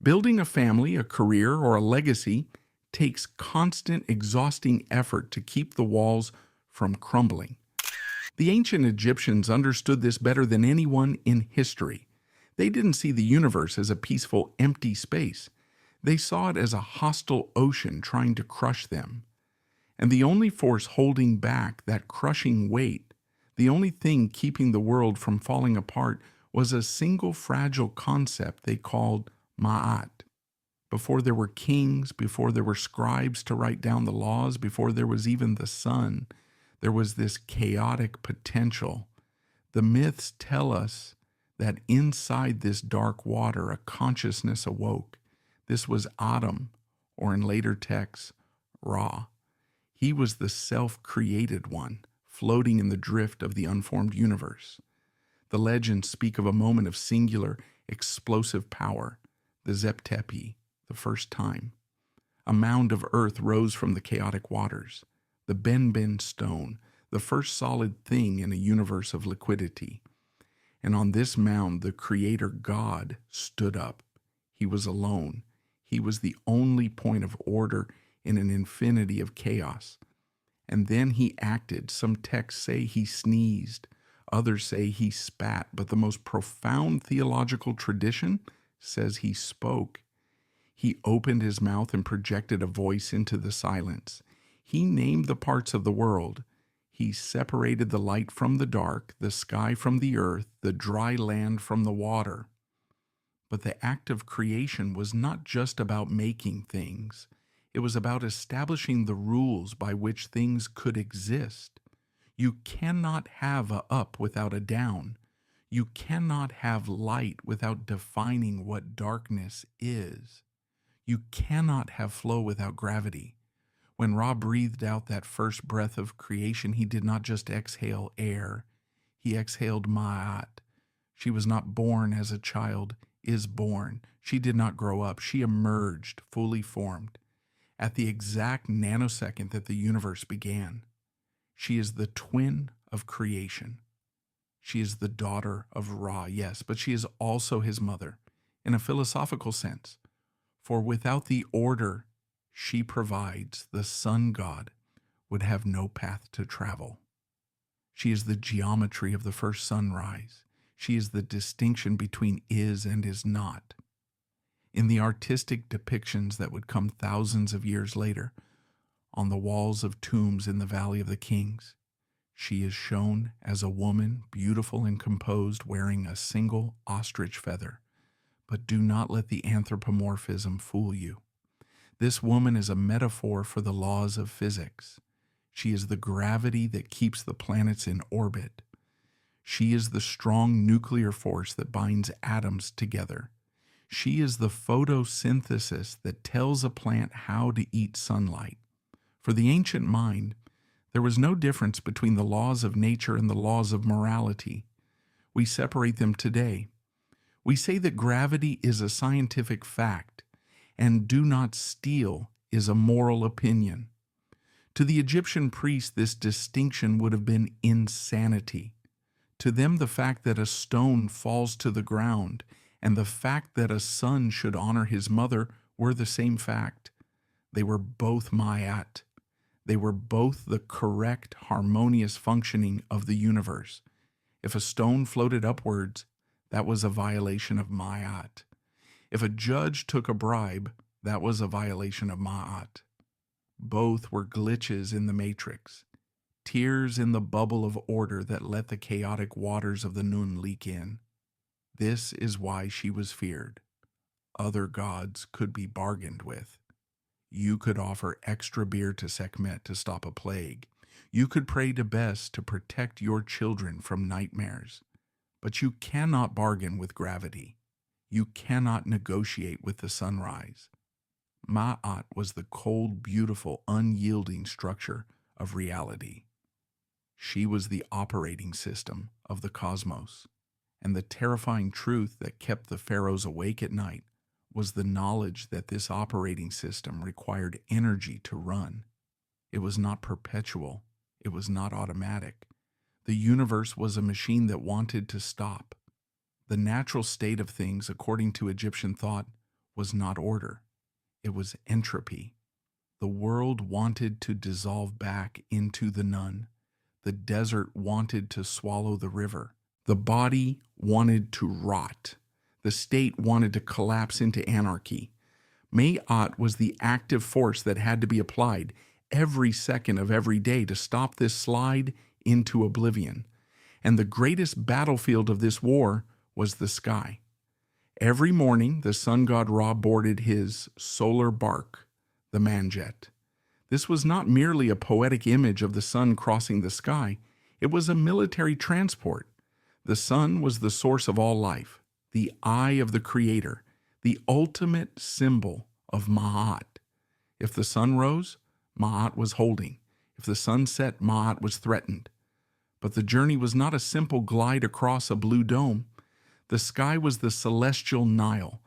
Building a family, a career, or a legacy takes constant, exhausting effort to keep the walls from crumbling. The ancient Egyptians understood this better than anyone in history. They didn't see the universe as a peaceful, empty space. They saw it as a hostile ocean trying to crush them. And the only force holding back that crushing weight, the only thing keeping the world from falling apart, was a single fragile concept they called Ma'at. Before there were kings, before there were scribes to write down the laws, before there was even the sun, there was this chaotic potential. The myths tell us that inside this dark water, a consciousness awoke. This was Atum, or in later texts, Ra. He was the self-created one, floating in the drift of the unformed universe. The legends speak of a moment of singular, explosive power, the Zeptepi, the first time. A mound of earth rose from the chaotic waters, the Benben stone, the first solid thing in a universe of liquidity. And on this mound, the Creator God stood up. He was alone. He was the only point of order in an infinity of chaos. And then he acted. Some texts say he sneezed. Others say he spat. But the most profound theological tradition says he spoke. He opened his mouth and projected a voice into the silence. He named the parts of the world. He separated the light from the dark, the sky from the earth, the dry land from the water. But the act of creation was not just about making things. It was about establishing the rules by which things could exist. You cannot have a up without a down. You cannot have light without defining what darkness is. You cannot have flow without gravity. When Ra breathed out that first breath of creation, he did not just exhale air. He exhaled Ma'at. She was not born as a child is born. She did not grow up. She emerged, fully formed, at the exact nanosecond that the universe began. She is the twin of creation. She is the daughter of Ra, yes, but she is also his mother, in a philosophical sense. For without the order she provides, the sun god would have no path to travel. She is the geometry of the first sunrise. She is the distinction between is and is not. In the artistic depictions that would come thousands of years later, on the walls of tombs in the Valley of the Kings, she is shown as a woman, beautiful and composed, wearing a single ostrich feather. But do not let the anthropomorphism fool you. This woman is a metaphor for the laws of physics. She is the gravity that keeps the planets in orbit. She is the strong nuclear force that binds atoms together. She is the photosynthesis that tells a plant how to eat sunlight. For the ancient mind, there was no difference between the laws of nature and the laws of morality. We separate them today. We say that gravity is a scientific fact, and do not steal is a moral opinion. To the Egyptian priests, this distinction would have been insanity. To them, the fact that a stone falls to the ground and the fact that a son should honor his mother were the same fact. They were both Ma'at. They were both the correct, harmonious functioning of the universe. If a stone floated upwards, that was a violation of Ma'at. If a judge took a bribe, that was a violation of Ma'at. Both were glitches in the matrix, tears in the bubble of order that let the chaotic waters of the Nun leak in. This is why she was feared. Other gods could be bargained with. You could offer extra beer to Sekhmet to stop a plague. You could pray to Bes to protect your children from nightmares. But you cannot bargain with gravity. You cannot negotiate with the sunrise. Ma'at was the cold, beautiful, unyielding structure of reality. She was the operating system of the cosmos. And the terrifying truth that kept the pharaohs awake at night was the knowledge that this operating system required energy to run. It was not perpetual. It was not automatic. The universe was a machine that wanted to stop. The natural state of things, according to Egyptian thought, was not order, it was entropy. The world wanted to dissolve back into the none. The desert wanted to swallow the river. The body wanted to rot. The state wanted to collapse into anarchy. Ma'at was the active force that had to be applied every second of every day to stop this slide into oblivion. And the greatest battlefield of this war was the sky. Every morning, the sun god Ra boarded his solar bark, the Manjet. This was not merely a poetic image of the sun crossing the sky. It was a military transport. The sun was the source of all life, the eye of the Creator, the ultimate symbol of Ma'at. If the sun rose, Ma'at was holding. If the sun set, Ma'at was threatened. But the journey was not a simple glide across a blue dome. The sky was the celestial Nile,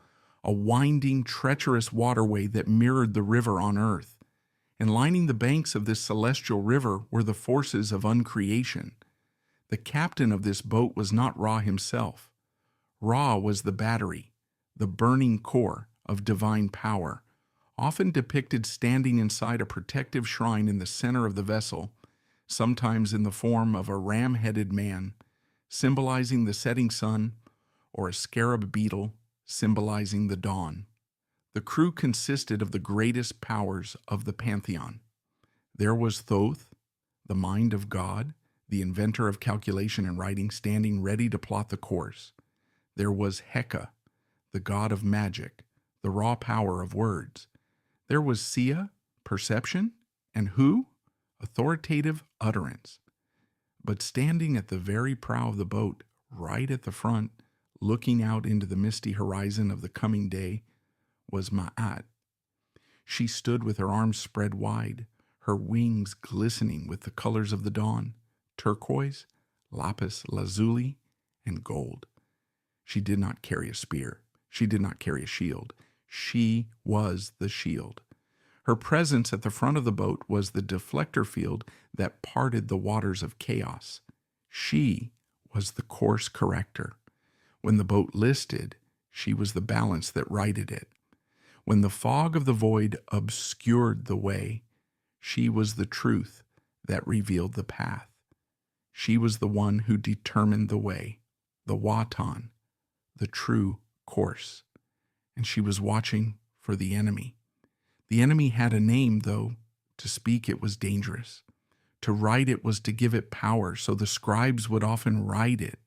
a winding, treacherous waterway that mirrored the river on earth. And lining the banks of this celestial river were the forces of uncreation. The captain of this boat was not Ra himself. Ra was the battery, the burning core of divine power, often depicted standing inside a protective shrine in the center of the vessel, sometimes in the form of a ram-headed man, symbolizing the setting sun, or a scarab beetle, symbolizing the dawn. The crew consisted of the greatest powers of the pantheon. There was Thoth, the mind of God, the inventor of calculation and writing, standing ready to plot the course. There was Heka, the god of magic, the raw power of words. There was Sia, perception, and Hu, authoritative utterance. But standing at the very prow of the boat, right at the front, looking out into the misty horizon of the coming day, was Ma'at. She stood with her arms spread wide, her wings glistening with the colors of the dawn, turquoise, lapis lazuli, and gold. She did not carry a spear. She did not carry a shield. She was the shield. Her presence at the front of the boat was the deflector field that parted the waters of chaos. She was the course corrector. When the boat listed, she was the balance that righted it. When the fog of the void obscured the way, she was the truth that revealed the path. She was the one who determined the way, the Watan, the true course. And she was watching for the enemy. The enemy had a name, though. To speak it was dangerous. To write it was to give it power, so the scribes would often write it,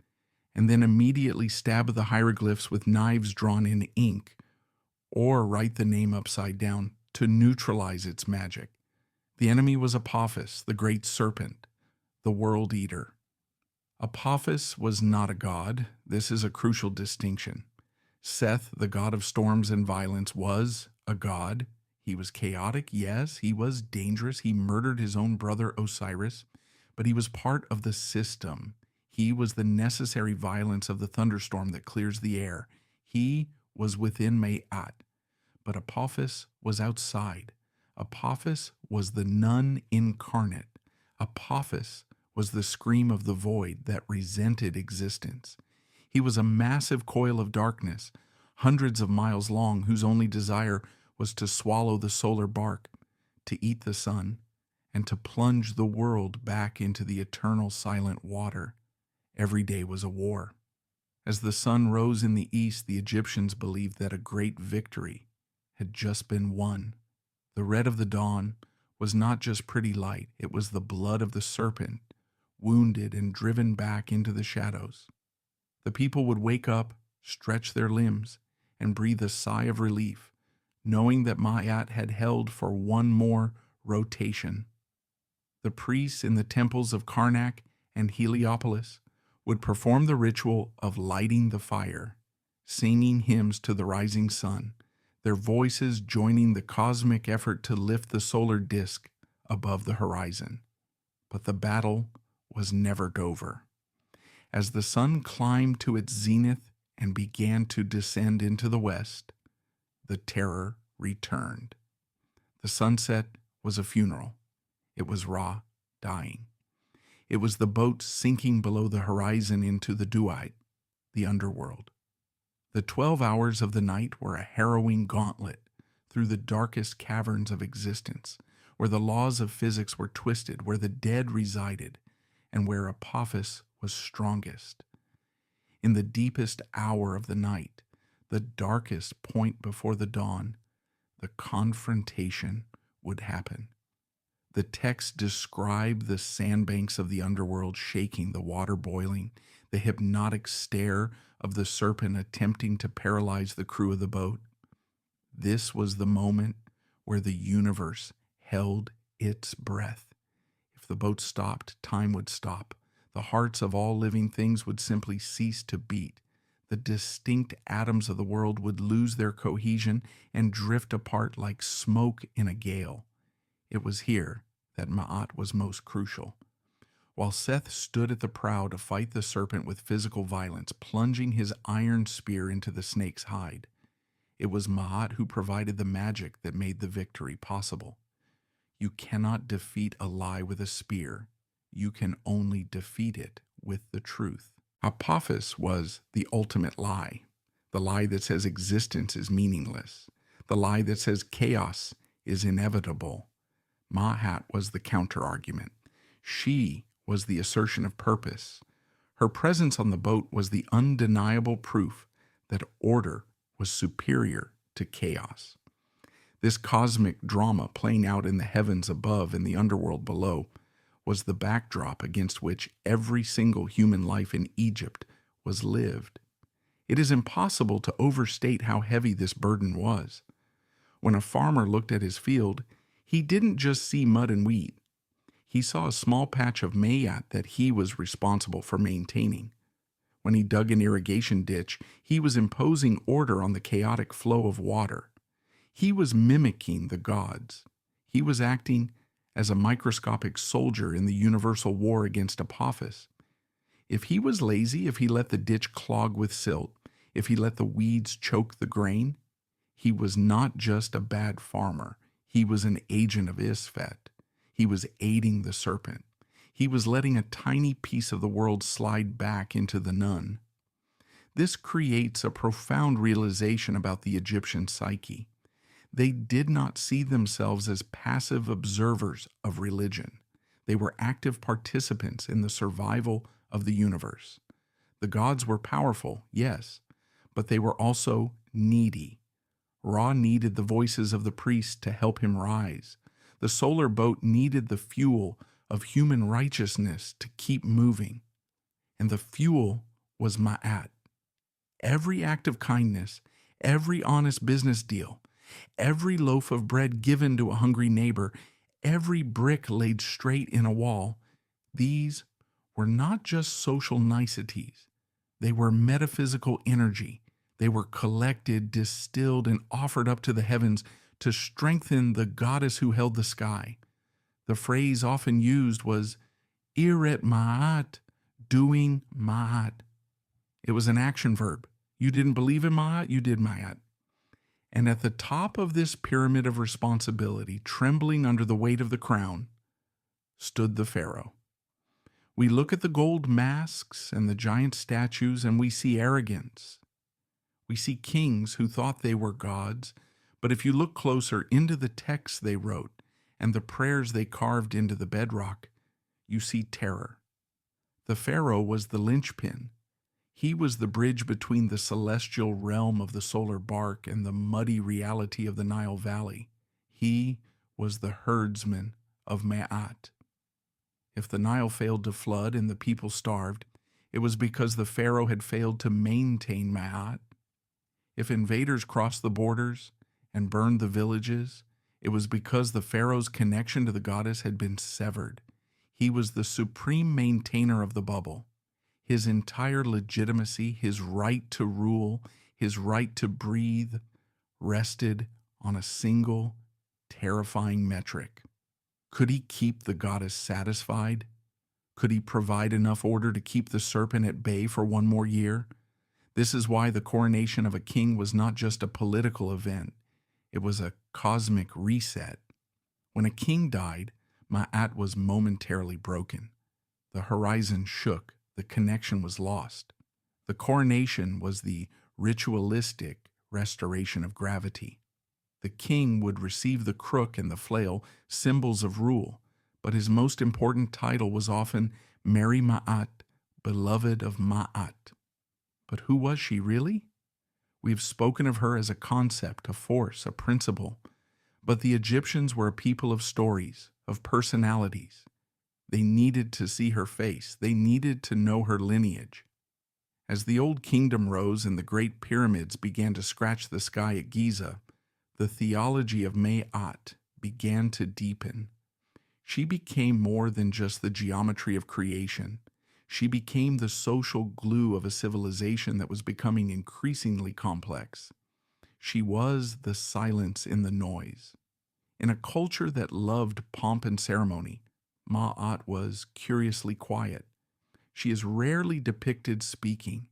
and then immediately stab the hieroglyphs with knives drawn in ink, or write the name upside down to neutralize its magic. The enemy was Apophis, the great serpent, the world eater. Apophis was not a god. This is a crucial distinction. Seth, the god of storms and violence, was a god. He was chaotic, yes. He was dangerous. He murdered his own brother Osiris, but he was part of the system. He was the necessary violence of the thunderstorm that clears the air. He was within Ma'at, but Apophis was outside. Apophis was the nun incarnate. Apophis was the scream of the void that resented existence. He was a massive coil of darkness, hundreds of miles long, whose only desire was to swallow the solar bark, to eat the sun, and to plunge the world back into the eternal silent water. Every day was a war. As the sun rose in the east, the Egyptians believed that a great victory had just been won. The red of the dawn was not just pretty light, it was the blood of the serpent, wounded and driven back into the shadows. The people would wake up, stretch their limbs, and breathe a sigh of relief, knowing that Ma'at had held for one more rotation. The priests in the temples of Karnak and Heliopolis would perform the ritual of lighting the fire, singing hymns to the rising sun, their voices joining the cosmic effort to lift the solar disk above the horizon. But the battle was never over. As the sun climbed to its zenith and began to descend into the west, the terror returned. The sunset was a funeral. It was Ra dying. It was the boat sinking below the horizon into the Duat, the underworld. The 12 hours of the night were a harrowing gauntlet through the darkest caverns of existence, where the laws of physics were twisted, where the dead resided, and where Apophis was strongest. In the deepest hour of the night, the darkest point before the dawn, the confrontation would happen. The texts describe the sandbanks of the underworld shaking, the water boiling, the hypnotic stare of the serpent attempting to paralyze the crew of the boat. This was the moment where the universe held its breath. If the boat stopped, time would stop. The hearts of all living things would simply cease to beat. The distinct atoms of the world would lose their cohesion and drift apart like smoke in a gale. It was here that Ma'at was most crucial. While Seth stood at the prow to fight the serpent with physical violence, plunging his iron spear into the snake's hide, it was Ma'at who provided the magic that made the victory possible. You cannot defeat a lie with a spear. You can only defeat it with the truth. Apophis was the ultimate lie, the lie that says existence is meaningless, the lie that says chaos is inevitable. Ma'at was the counter-argument. She was the assertion of purpose. Her presence on the boat was the undeniable proof that order was superior to chaos. This cosmic drama playing out in the heavens above and the underworld below was the backdrop against which every single human life in Egypt was lived. It is impossible to overstate how heavy this burden was. When a farmer looked at his field, he didn't just see mud and weed. He saw a small patch of Ma'at that he was responsible for maintaining. When he dug an irrigation ditch, he was imposing order on the chaotic flow of water. He was mimicking the gods. He was acting as a microscopic soldier in the universal war against Apophis. If he was lazy, if he let the ditch clog with silt, if he let the weeds choke the grain, he was not just a bad farmer. He was an agent of Isfet. He was aiding the serpent. He was letting a tiny piece of the world slide back into the none. This creates a profound realization about the Egyptian psyche. They did not see themselves as passive observers of religion. They were active participants in the survival of the universe. The gods were powerful, yes, but they were also needy. Ra needed the voices of the priests to help him rise. The solar boat needed the fuel of human righteousness to keep moving. And the fuel was Ma'at. Every act of kindness, every honest business deal, every loaf of bread given to a hungry neighbor, every brick laid straight in a wall, these were not just social niceties. They were metaphysical energy. They were collected, distilled, and offered up to the heavens to strengthen the goddess who held the sky. The phrase often used was iret Ma'at, doing Ma'at. It was an action verb. You didn't believe in Ma'at, you did Ma'at. And at the top of this pyramid of responsibility, trembling under the weight of the crown, stood the Pharaoh. We look at the gold masks and the giant statues and we see arrogance. We see kings who thought they were gods, but if you look closer into the texts they wrote and the prayers they carved into the bedrock, you see terror. The Pharaoh was the linchpin. He was the bridge between the celestial realm of the solar bark and the muddy reality of the Nile Valley. He was the herdsman of Ma'at. If the Nile failed to flood and the people starved, it was because the Pharaoh had failed to maintain Ma'at. If invaders crossed the borders and burned the villages, it was because the Pharaoh's connection to the goddess had been severed. He was the supreme maintainer of the bubble. His entire legitimacy, his right to rule, his right to breathe, rested on a single, terrifying metric. Could he keep the goddess satisfied? Could he provide enough order to keep the serpent at bay for one more year? This is why the coronation of a king was not just a political event. It was a cosmic reset. When a king died, Ma'at was momentarily broken. The horizon shook. The connection was lost. The coronation was the ritualistic restoration of gravity. The king would receive the crook and the flail, symbols of rule, but his most important title was often Mary Ma'at, beloved of Ma'at. But who was she really? We have spoken of her as a concept, a force, a principle. But the Egyptians were a people of stories, of personalities. They needed to see her face. They needed to know her lineage. As the Old Kingdom rose and the great pyramids began to scratch the sky at Giza, the theology of Ma'at began to deepen. She became more than just the geometry of creation. She became the social glue of a civilization that was becoming increasingly complex. She was the silence in the noise. In a culture that loved pomp and ceremony, Ma'at was curiously quiet. She is rarely depicted speaking.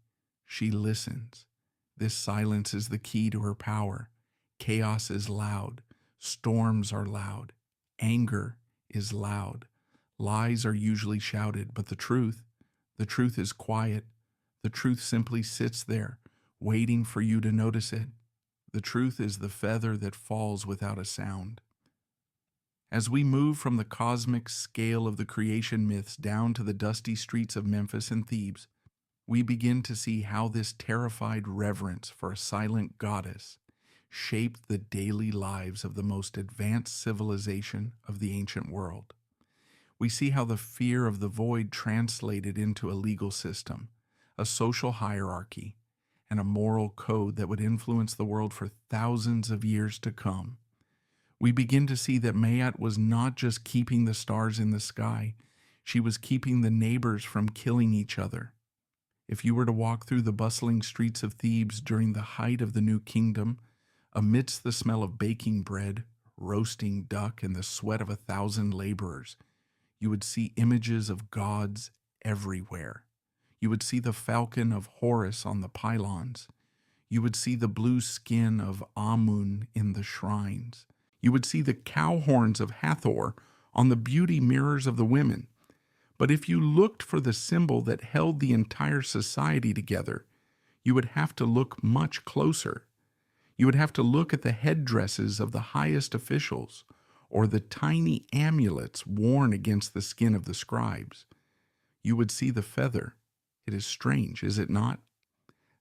She listens. This silence is the key to her power. Chaos is loud. Storms are loud. Anger is loud. Lies are usually shouted, but the truth is quiet. The truth simply sits there, waiting for you to notice it. The truth is the feather that falls without a sound. As we move from the cosmic scale of the creation myths down to the dusty streets of Memphis and Thebes, we begin to see how this terrified reverence for a silent goddess shaped the daily lives of the most advanced civilization of the ancient world. We see how the fear of the void translated into a legal system, a social hierarchy, and a moral code that would influence the world for thousands of years to come. We begin to see that Ma'at was not just keeping the stars in the sky, she was keeping the neighbors from killing each other. If you were to walk through the bustling streets of Thebes during the height of the New Kingdom, amidst the smell of baking bread, roasting duck, and the sweat of 1,000 laborers, you would see images of gods everywhere. You would see the falcon of Horus on the pylons. You would see the blue skin of Amun in the shrines. You would see the cow horns of Hathor on the beauty mirrors of the women. But if you looked for the symbol that held the entire society together, you would have to look much closer. You would have to look at the headdresses of the highest officials, or the tiny amulets worn against the skin of the scribes. You would see the feather. It is strange, is it not,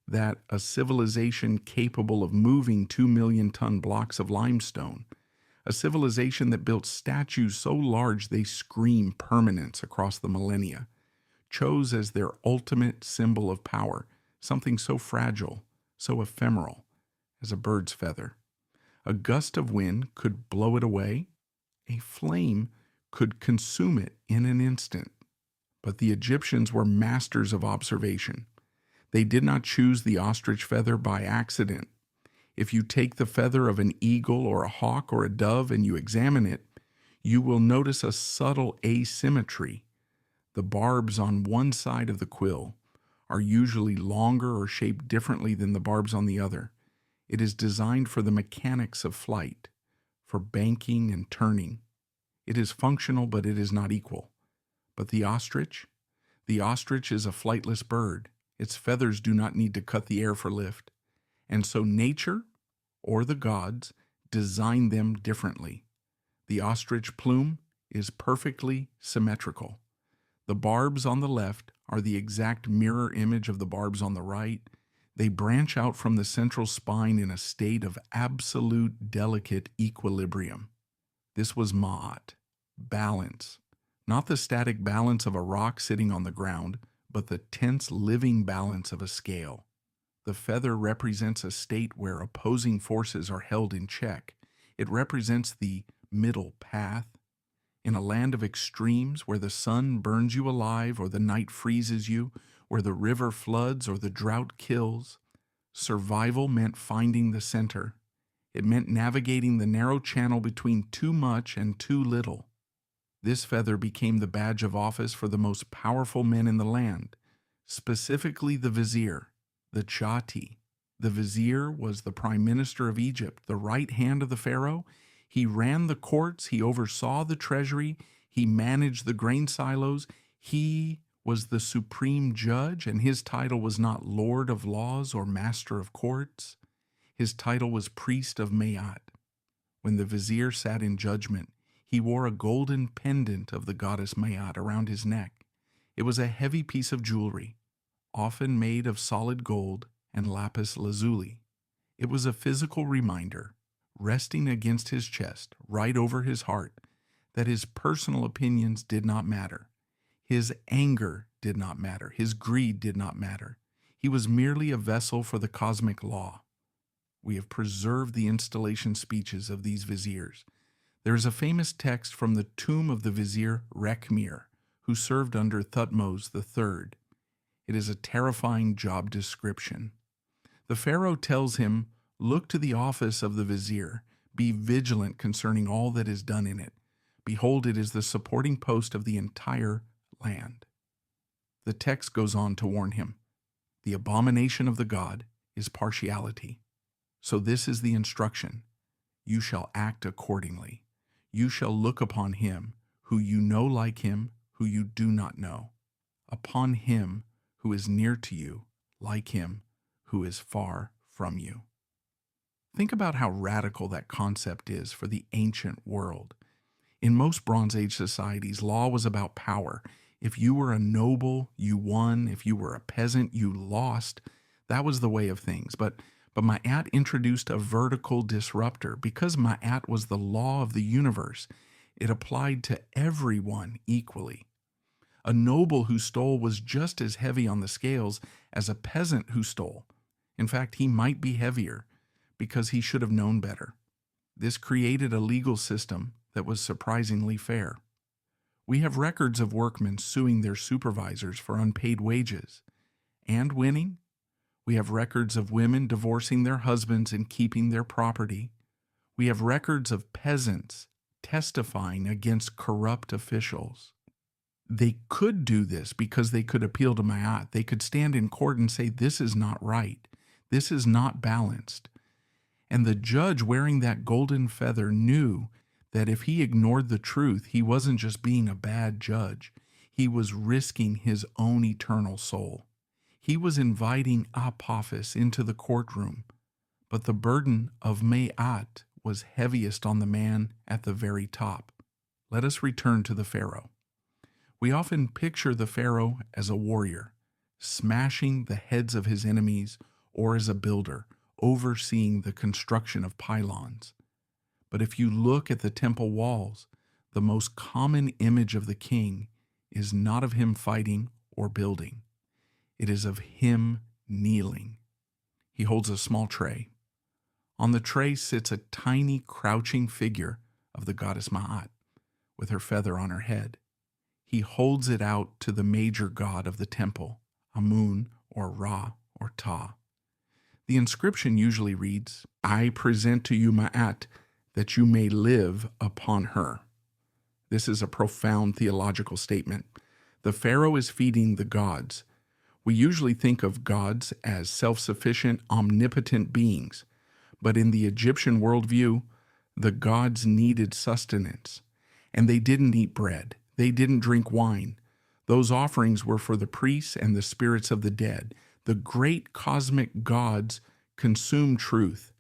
that a civilization capable of moving 2 million-ton blocks of limestone, a civilization that built statues so large they scream permanence across the millennia, chose as their ultimate symbol of power something so fragile, so ephemeral as a bird's feather. A gust of wind could blow it away. A flame could consume it in an instant. But the Egyptians were masters of observation. They did not choose the ostrich feather by accident. If you take the feather of an eagle or a hawk or a dove and you examine it, you will notice a subtle asymmetry. The barbs on one side of the quill are usually longer or shaped differently than the barbs on the other. It is designed for the mechanics of flight, for banking and turning. It is functional, but it is not equal. But the ostrich is a flightless bird. Its feathers do not need to cut the air for lift. And so nature, or the gods, designed them differently. The ostrich plume is perfectly symmetrical. The barbs on the left are the exact mirror image of the barbs on the right. They branch out from the central spine in a state of absolute delicate equilibrium. This was Ma'at, balance. Not the static balance of a rock sitting on the ground, but the tense living balance of a scale. The feather represents a state where opposing forces are held in check. It represents the middle path. In a land of extremes where the sun burns you alive or the night freezes you, where the river floods or the drought kills, survival meant finding the center. It meant navigating the narrow channel between too much and too little. This feather became the badge of office for the most powerful men in the land, specifically the vizier, the chati. The vizier was the prime minister of Egypt, the right hand of the pharaoh. He ran the courts, he oversaw the treasury, he managed the grain silos. He was the supreme judge, and his title was not Lord of Laws or Master of Courts. His title was Priest of Maat. When the vizier sat in judgment, he wore a golden pendant of the goddess Maat around his neck. It was a heavy piece of jewelry, often made of solid gold and lapis lazuli. It was a physical reminder, resting against his chest, right over his heart, that his personal opinions did not matter. His anger did not matter. His greed did not matter. He was merely a vessel for the cosmic law. We have preserved the installation speeches of these viziers. There is a famous text from the tomb of the vizier Rekhmir, who served under Thutmose III. It is a terrifying job description. The pharaoh tells him, "Look to the office of the vizier. Be vigilant concerning all that is done in it. Behold, it is the supporting post of the entire land." The text goes on to warn him. The abomination of the god is partiality. So this is the instruction. You shall act accordingly. You shall look upon him who you know like him, who you do not know. Upon him who is near to you, like him who is far from you. Think about how radical that concept is for the ancient world. In most Bronze Age societies, law was about power. If you were a noble, you won. If you were a peasant, you lost. That was the way of things. But Ma'at introduced a vertical disruptor. Because Ma'at was the law of the universe, it applied to everyone equally. A noble who stole was just as heavy on the scales as a peasant who stole. In fact, he might be heavier because he should have known better. This created a legal system that was surprisingly fair. We have records of workmen suing their supervisors for unpaid wages and winning. We have records of women divorcing their husbands and keeping their property. We have records of peasants testifying against corrupt officials. They could do this because they could appeal to Ma'at. They could stand in court and say, this is not right. This is not balanced. And the judge wearing that golden feather knew that if he ignored the truth, he wasn't just being a bad judge. He was risking his own eternal soul. He was inviting Apophis into the courtroom, but the burden of Ma'at was heaviest on the man at the very top. Let us return to the Pharaoh. We often picture the Pharaoh as a warrior, smashing the heads of his enemies, or as a builder, overseeing the construction of pylons. But if you look at the temple walls, the most common image of the king is not of him fighting or building. It is of him kneeling. He holds a small tray. On the tray sits a tiny crouching figure of the goddess Ma'at, with her feather on her head. He holds it out to the major god of the temple, Amun or Ra or Ta. The inscription usually reads, "I present to you Ma'at, that you may live upon her." This is a profound theological statement. The pharaoh is feeding the gods. We usually think of gods as self-sufficient, omnipotent beings, but in the Egyptian worldview, the gods needed sustenance, and they didn't eat bread. They didn't drink wine. Those offerings were for the priests and the spirits of the dead. The great cosmic gods consumed truth.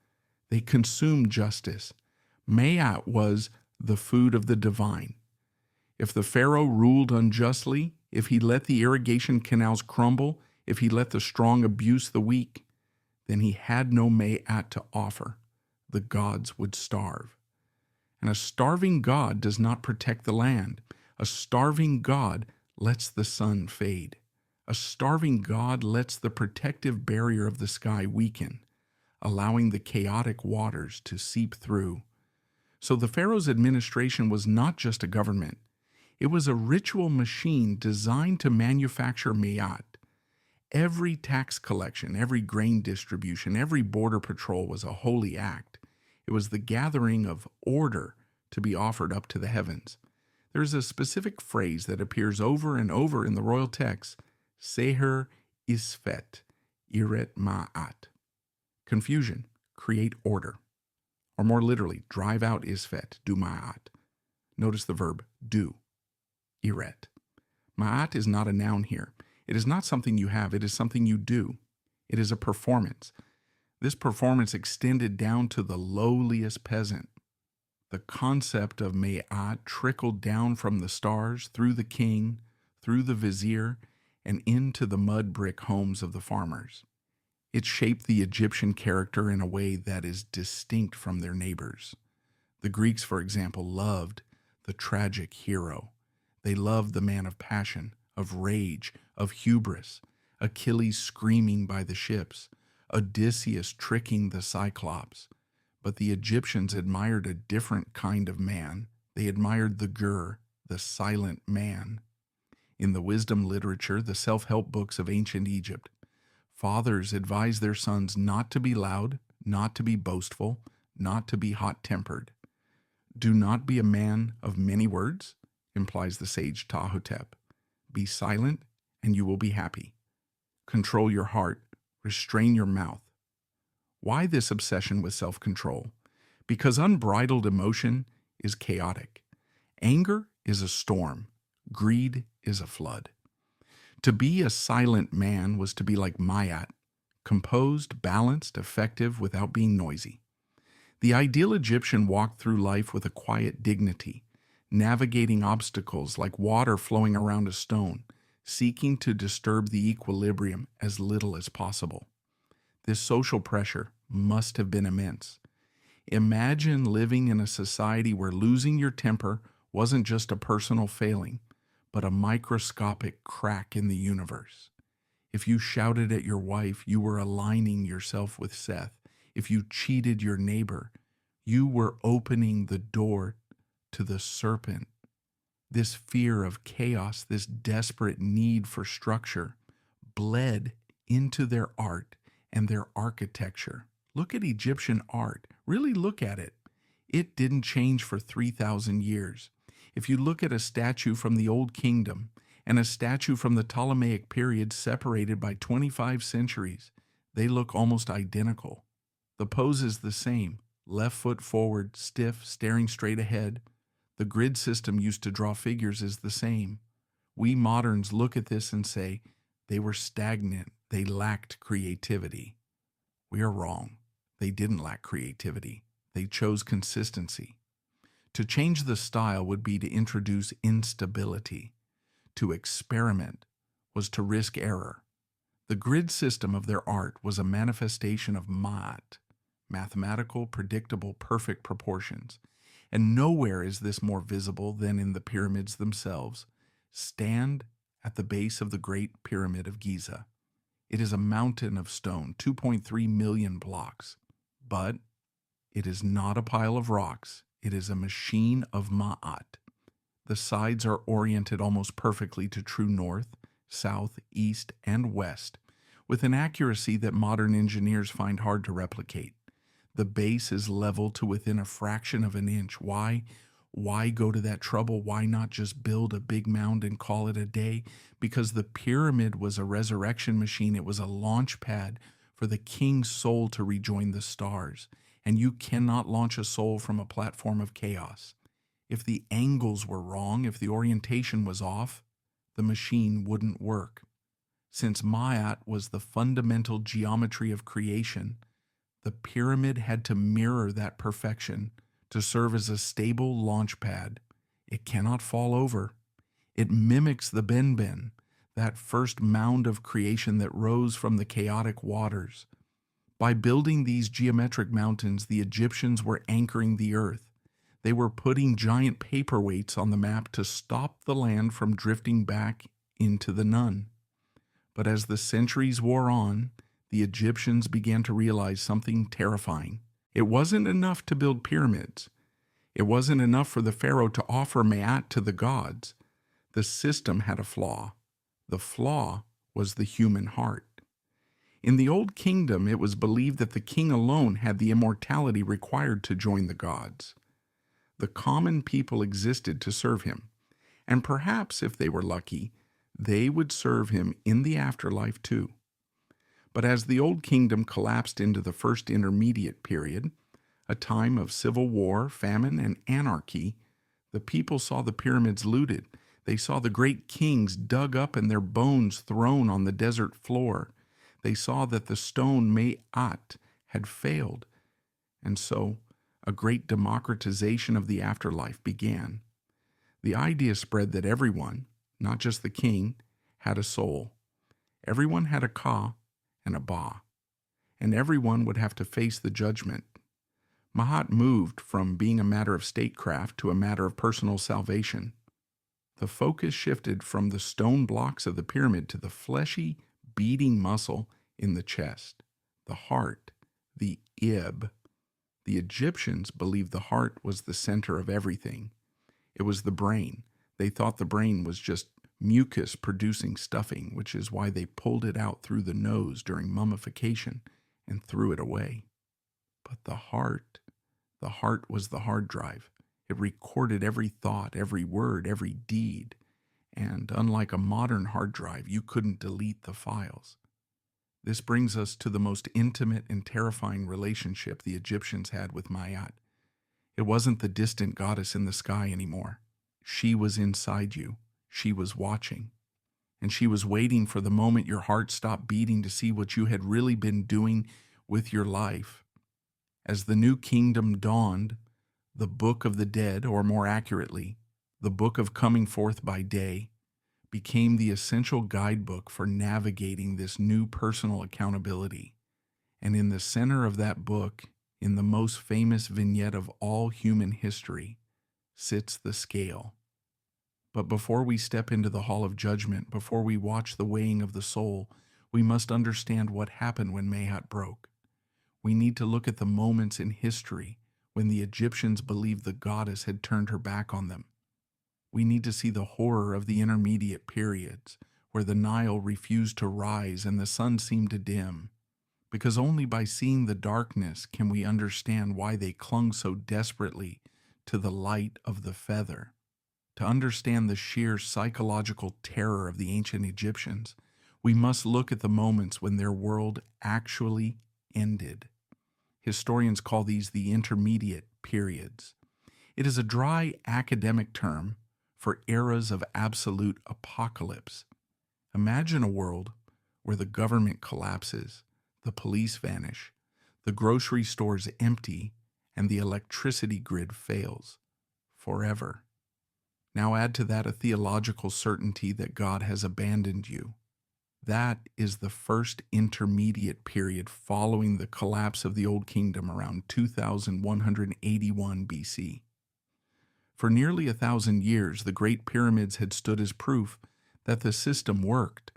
They consumed justice. Ma'at was the food of the divine. If the pharaoh ruled unjustly, if he let the irrigation canals crumble, if he let the strong abuse the weak, then he had no Ma'at to offer. The gods would starve. And a starving god does not protect the land. A starving god lets the sun fade. A starving god lets the protective barrier of the sky weaken, allowing the chaotic waters to seep through. So the pharaoh's administration was not just a government. It was a ritual machine designed to manufacture Ma'at. Every tax collection, every grain distribution, every border patrol was a holy act. It was the gathering of order to be offered up to the heavens. There is a specific phrase that appears over and over in the royal text, Seher Isfet, Iret Ma'at. Confusion, create order. Or more literally, drive out Isfet, do Ma'at. Notice the verb do, Iret. Ma'at is not a noun here. It is not something you have, it is something you do. It is a performance. This performance extended down to the lowliest peasant. The concept of Ma'at trickled down from the stars, through the king, through the vizier, and into the mud brick homes of the farmers. It shaped the Egyptian character in a way that is distinct from their neighbors. The Greeks, for example, loved the tragic hero. They loved the man of passion, of rage, of hubris, Achilles screaming by the ships, Odysseus tricking the Cyclops. But the Egyptians admired a different kind of man. They admired the gur, the silent man. In the wisdom literature, the self-help books of ancient Egypt, fathers advised their sons not to be loud, not to be boastful, not to be hot-tempered. Do not be a man of many words, implies the sage Ptahhotep. Be silent, and you will be happy. Control your heart, restrain your mouth. Why this obsession with self-control? Because unbridled emotion is chaotic. Anger is a storm. Greed is a flood. To be a silent man was to be like Ma'at, composed, balanced, effective, without being noisy. The ideal Egyptian walked through life with a quiet dignity, navigating obstacles like water flowing around a stone, seeking to disturb the equilibrium as little as possible. This social pressure must have been immense. Imagine living in a society where losing your temper wasn't just a personal failing, but a microscopic crack in the universe. If you shouted at your wife, you were aligning yourself with Seth. If you cheated your neighbor, you were opening the door to the serpent. This fear of chaos, this desperate need for structure, bled into their art and their architecture. Look at Egyptian art. Really look at it. It didn't change for 3,000 years. If you look at a statue from the Old Kingdom and a statue from the Ptolemaic period separated by 25 centuries, they look almost identical. The pose is the same, left foot forward, stiff, staring straight ahead. The grid system used to draw figures is the same. We moderns look at this and say, they were stagnant, they lacked creativity. We are wrong. They didn't lack creativity. They chose consistency. To change the style would be to introduce instability. To experiment was to risk error. The grid system of their art was a manifestation of Ma'at, mathematical, predictable, perfect proportions. And nowhere is this more visible than in the pyramids themselves. Stand at the base of the Great Pyramid of Giza. It is a mountain of stone, 2.3 million blocks. But it is not a pile of rocks. It is a machine of Ma'at. The sides are oriented almost perfectly to true north, south, east, and west, with an accuracy that modern engineers find hard to replicate. The base is level to within a fraction of an inch. Why go to that trouble? Why not just build a big mound and call it a day? Because the pyramid was a resurrection machine. It was a launch pad for the king's soul to rejoin the stars. And you cannot launch a soul from a platform of chaos. If the angles were wrong, if the orientation was off, the machine wouldn't work. Since Ma'at was the fundamental geometry of creation, the pyramid had to mirror that perfection to serve as a stable launch pad. It cannot fall over. It mimics the Benben, that first mound of creation that rose from the chaotic waters. By building these geometric mountains, the Egyptians were anchoring the earth. They were putting giant paperweights on the map to stop the land from drifting back into the none. But as the centuries wore on, the Egyptians began to realize something terrifying. It wasn't enough to build pyramids. It wasn't enough for the pharaoh to offer Ma'at to the gods. The system had a flaw. The flaw was the human heart. In the Old Kingdom, it was believed that the king alone had the immortality required to join the gods. The common people existed to serve him, and perhaps, if they were lucky, they would serve him in the afterlife too. But as the Old Kingdom collapsed into the First Intermediate Period, a time of civil war, famine, and anarchy, the people saw the pyramids looted. They saw the great kings dug up and their bones thrown on the desert floor. They saw that the stone Ma'at had failed, and so a great democratization of the afterlife began. The idea spread that everyone, not just the king, had a soul. Everyone had a ka and a ba, and everyone would have to face the judgment. Ma'at moved from being a matter of statecraft to a matter of personal salvation. The focus shifted from the stone blocks of the pyramid to the fleshy, beating muscle in the chest, the heart, the ib. The Egyptians believed the heart was the center of everything. It was the brain. They thought the brain was just mucus producing stuffing, which is why they pulled it out through the nose during mummification and threw it away. But the heart was the hard drive. It recorded every thought, every word, every deed. And unlike a modern hard drive, you couldn't delete the files. This brings us to the most intimate and terrifying relationship the Egyptians had with Ma'at. It wasn't the distant goddess in the sky anymore. She was inside you. She was watching. And she was waiting for the moment your heart stopped beating to see what you had really been doing with your life. As the new kingdom dawned, the Book of the Dead, or more accurately, the Book of Coming Forth by Day, became the essential guidebook for navigating this new personal accountability. And in the center of that book, in the most famous vignette of all human history, sits the scale. But before we step into the Hall of Judgment, before we watch the weighing of the soul, we must understand what happened when Ma'at broke. We need to look at the moments in history when the Egyptians believed the goddess had turned her back on them. We need to see the horror of the intermediate periods, where the Nile refused to rise and the sun seemed to dim, because only by seeing the darkness can we understand why they clung so desperately to the light of the feather. To understand the sheer psychological terror of the ancient Egyptians, we must look at the moments when their world actually ended. Historians call these the intermediate periods. It is a dry academic term for eras of absolute apocalypse. Imagine a world where the government collapses, the police vanish, the grocery stores empty, and the electricity grid fails forever. Now add to that a theological certainty that God has abandoned you. That is the first intermediate period following the collapse of the Old Kingdom around 2181 BC. For nearly 1,000 years, the Great Pyramids had stood as proof that the system worked.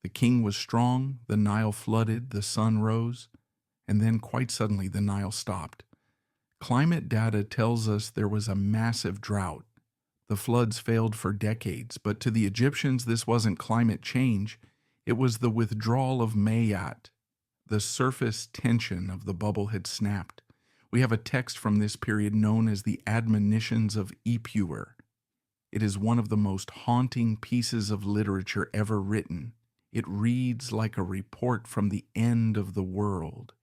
The king was strong, the Nile flooded, the sun rose, and then quite suddenly the Nile stopped. Climate data tells us there was a massive drought. The floods failed for decades, but to the Egyptians this wasn't climate change, it was the withdrawal of Ma'at. The surface tension of the bubble had snapped. We have a text from this period known as the Admonitions of Ipuwer. It is one of the most haunting pieces of literature ever written. It reads like a report from the end of the world.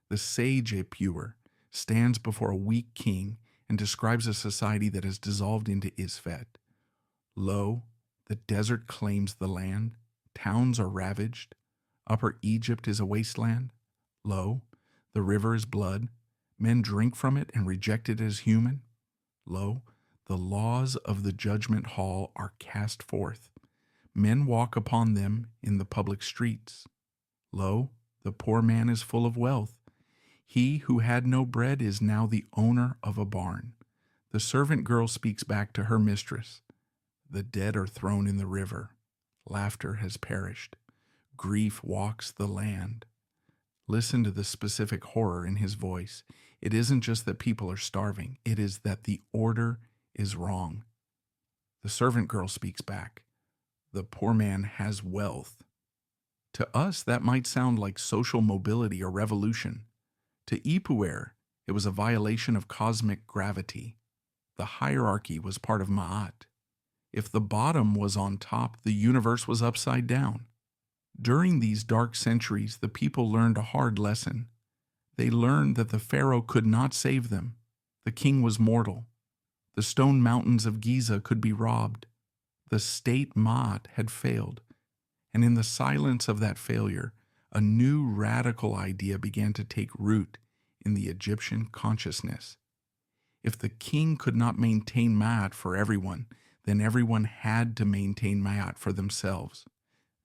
The sage Ipuwer stands before a weak king and describes a society that has dissolved into Isfet. Lo, the desert claims the land. Towns are ravaged. Upper Egypt is a wasteland. Lo, the river is blood. Men drink from it and reject it as human. Lo, the laws of the judgment hall are cast forth. Men walk upon them in the public streets. Lo, the poor man is full of wealth. He who had no bread is now the owner of a barn. The servant girl speaks back to her mistress. The dead are thrown in the river. Laughter has perished. Grief walks the land. Listen to the specific horror in his voice. It isn't just that people are starving. It is that the order is wrong. The servant girl speaks back. The poor man has wealth. To us, that might sound like social mobility or revolution. To Ipuwer, it was a violation of cosmic gravity. The hierarchy was part of Ma'at. If the bottom was on top, the universe was upside down. During these dark centuries, the people learned a hard lesson. They learned that the pharaoh could not save them. The king was mortal. The stone mountains of Giza could be robbed. The state Maat had failed, and in the silence of that failure, a new radical idea began to take root in the Egyptian consciousness. If the king could not maintain Maat for everyone, then everyone had to maintain Maat for themselves.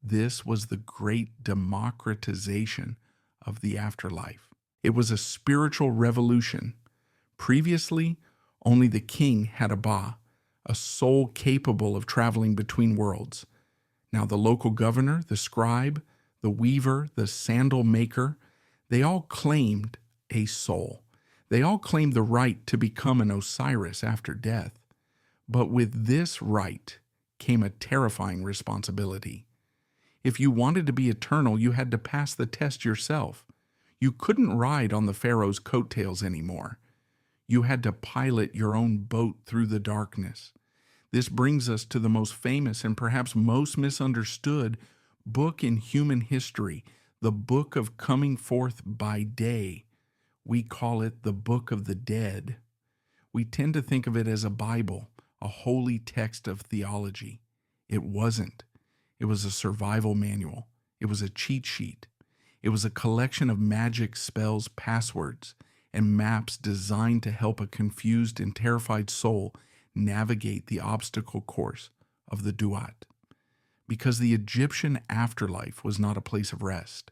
This was the great democratization of the afterlife. It was a spiritual revolution. Previously, only the king had a Ba, a soul capable of traveling between worlds. Now the local governor, the scribe, the weaver, the sandal maker, they all claimed a soul. They all claimed the right to become an Osiris after death. But with this right came a terrifying responsibility. If you wanted to be eternal, you had to pass the test yourself. You couldn't ride on the Pharaoh's coattails anymore. You had to pilot your own boat through the darkness. This brings us to the most famous and perhaps most misunderstood book in human history, the Book of Coming Forth by Day. We call it the Book of the Dead. We tend to think of it as a Bible, a holy text of theology. It wasn't. It was a survival manual. It was a cheat sheet. It was a collection of magic spells, passwords, and maps designed to help a confused and terrified soul navigate the obstacle course of the Duat. Because the Egyptian afterlife was not a place of rest,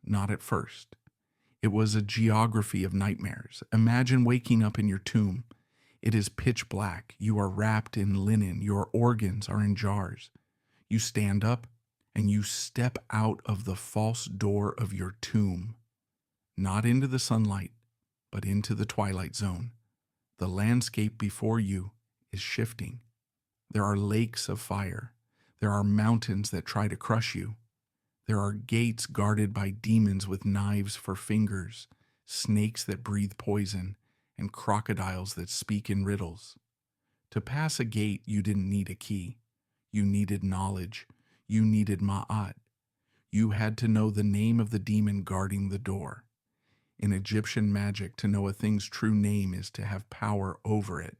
not at first. It was a geography of nightmares. Imagine waking up in your tomb. It is pitch black. You are wrapped in linen. Your organs are in jars. You stand up and you step out of the false door of your tomb, not into the sunlight, but into the twilight zone. The landscape before you is shifting. There are lakes of fire. There are mountains that try to crush you. There are gates guarded by demons with knives for fingers, snakes that breathe poison, and crocodiles that speak in riddles. To pass a gate, you didn't need a key. You needed knowledge. You needed Ma'at. You had to know the name of the demon guarding the door. In Egyptian magic, to know a thing's true name is to have power over it.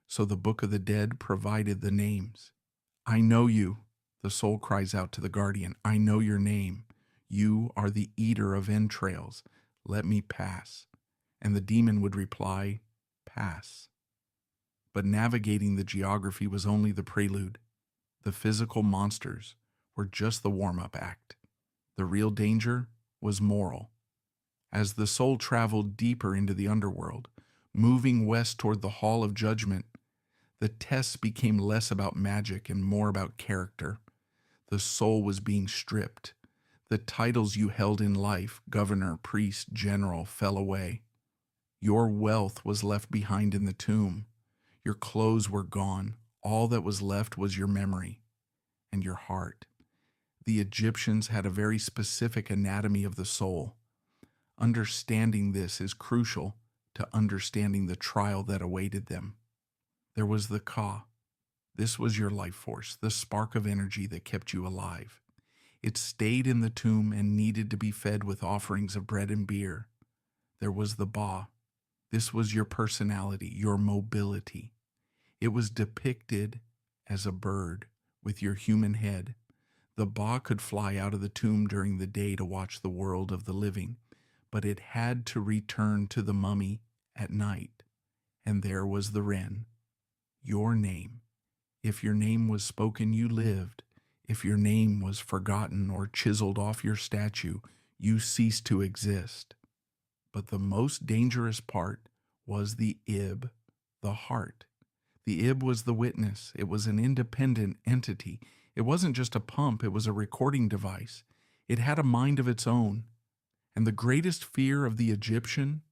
So the Book of the Dead provided the names. I know you, the soul cries out to the guardian. I know your name. You are the eater of entrails. Let me pass. And the demon would reply, pass. But navigating the geography was only the prelude. The physical monsters were just the warm-up act. The real danger was moral. As the soul traveled deeper into the underworld, moving west toward the Hall of Judgment, the tests became less about magic and more about character. The soul was being stripped. The titles you held in life, governor, priest, general, fell away. Your wealth was left behind in the tomb. Your clothes were gone. All that was left was your memory and your heart. The Egyptians had a very specific anatomy of the soul. Understanding this is crucial to understanding the trial that awaited them. There was the Ka. This was your life force, the spark of energy that kept you alive. It stayed in the tomb and needed to be fed with offerings of bread and beer. There was the Ba. This was your personality, your mobility. It was depicted as a bird with your human head. The Ba could fly out of the tomb during the day to watch the world of the living, but it had to return to the mummy at night. And there was the wren, your name. If your name was spoken, you lived. If your name was forgotten or chiseled off your statue, you ceased to exist. But the most dangerous part was the Ib, the heart. The Ib was the witness. It was an independent entity. It wasn't just a pump, it was a recording device. It had a mind of its own. And the greatest fear of the Egyptian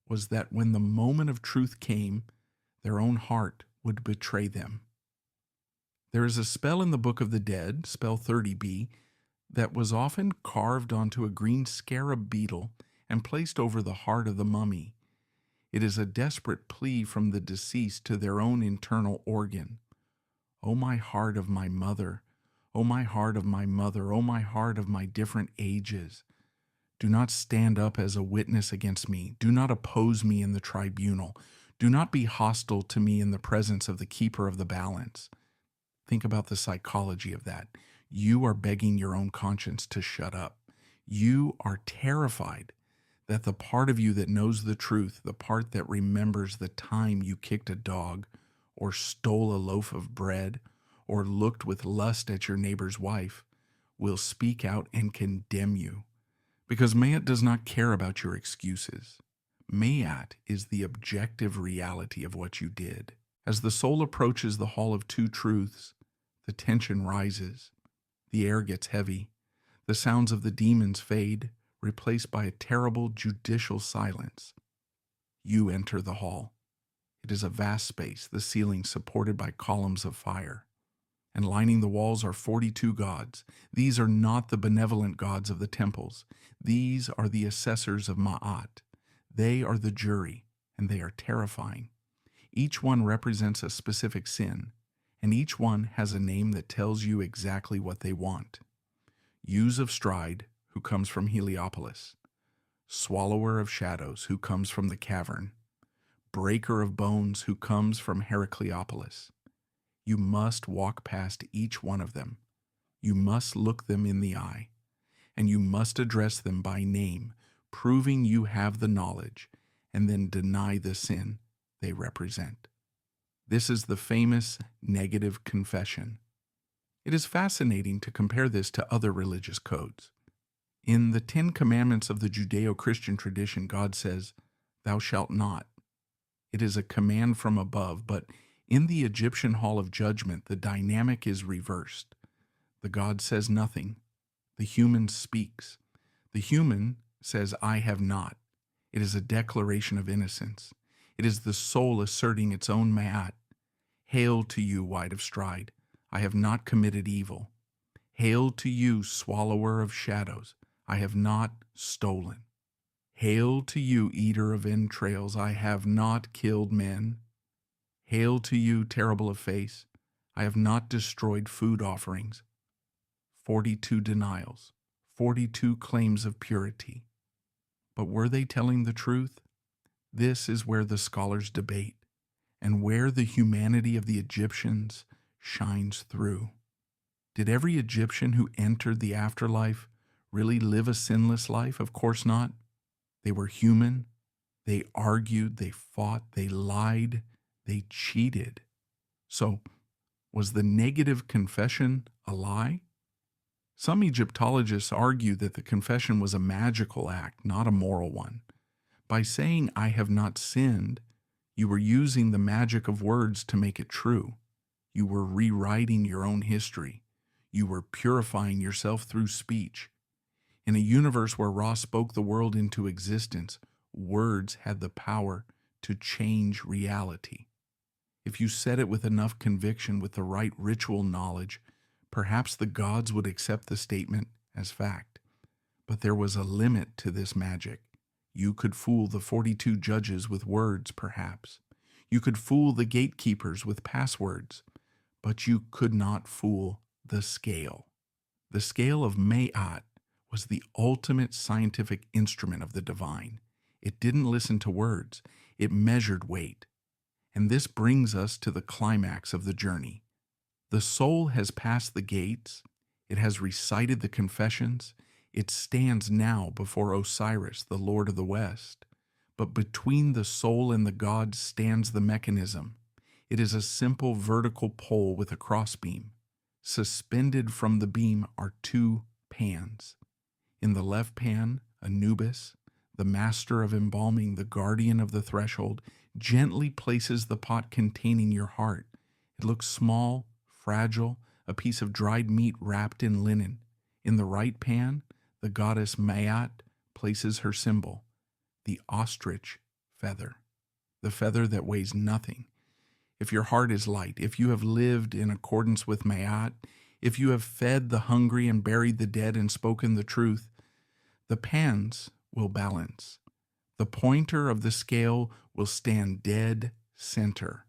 was that when the moment of truth came, their own heart would betray them. There is a spell in the Book of the Dead, spell 30b, that was often carved onto a green scarab beetle and placed over the heart of the mummy. It is a desperate plea from the deceased to their own internal organ. O my heart of my mother, O my heart of my mother, O my heart of my different ages, do not stand up as a witness against me. Do not oppose me in the tribunal. Do not be hostile to me in the presence of the keeper of the balance. Think about the psychology of that. You are begging your own conscience to shut up. You are terrified that the part of you that knows the truth, the part that remembers the time you kicked a dog or stole a loaf of bread or looked with lust at your neighbor's wife, will speak out and condemn you. Because Mayat does not care about your excuses. Mayat is the objective reality of what you did. As the soul approaches the Hall of Two Truths, the tension rises, the air gets heavy, the sounds of the demons fade, replaced by a terrible judicial silence. You enter the hall. It is a vast space, the ceiling supported by columns of fire. And lining the walls are 42 gods. These are not the benevolent gods of the temples. These are the assessors of Ma'at. They are the jury, and they are terrifying. Each one represents a specific sin, and each one has a name that tells you exactly what they want. Use of Stride, who comes from Heliopolis. Swallower of Shadows, who comes from the cavern. Breaker of Bones, who comes from Heracleopolis. You must walk past each one of them. You must look them in the eye, and you must address them by name, proving you have the knowledge, and then deny the sin they represent. This is the famous negative confession. It is fascinating to compare this to other religious codes. In the 10 Commandments of the Judeo-Christian tradition, God says, "Thou shalt not." It is a command from above, but in the Egyptian Hall of Judgment, the dynamic is reversed. The God says nothing. The human speaks. The human says, "I have not." It is a declaration of innocence. It is the soul asserting its own ma'at. Hail to you, Wide of Stride. I have not committed evil. Hail to you, Swallower of Shadows. I have not stolen. Hail to you, Eater of Entrails. I have not killed men. Hail to you, Terrible of Face. I have not destroyed food offerings. 42 denials, 42 claims of purity. But were they telling the truth? This is where the scholars debate, and where the humanity of the Egyptians shines through. Did every Egyptian who entered the afterlife really live a sinless life? Of course not. They were human. They argued, they fought, they lied, they cheated. So, was the negative confession a lie? Some Egyptologists argue that the confession was a magical act, not a moral one. By saying, "I have not sinned," you were using the magic of words to make it true. You were rewriting your own history. You were purifying yourself through speech. In a universe where Ra spoke the world into existence, words had the power to change reality. If you said it with enough conviction, with the right ritual knowledge, perhaps the gods would accept the statement as fact. But there was a limit to this magic. You could fool the 42 judges with words, perhaps. You could fool the gatekeepers with passwords. But you could not fool the scale. The scale of Ma'at was the ultimate scientific instrument of the divine. It didn't listen to words. It measured weight. And this brings us to the climax of the journey. The soul has passed the gates. It has recited the confessions. It stands now before Osiris, the Lord of the West. But between the soul and the god stands the mechanism. It is a simple vertical pole with a crossbeam. Suspended from the beam are 2 pans. In the left pan, Anubis, the master of embalming, the guardian of the threshold, gently places the pot containing your heart. It looks small, fragile, a piece of dried meat wrapped in linen. In the right pan, the goddess Ma'at places her symbol, the ostrich feather, the feather that weighs nothing. If your heart is light, if you have lived in accordance with Ma'at, if you have fed the hungry and buried the dead and spoken the truth, the pans will balance. The pointer of the scale will stand dead center.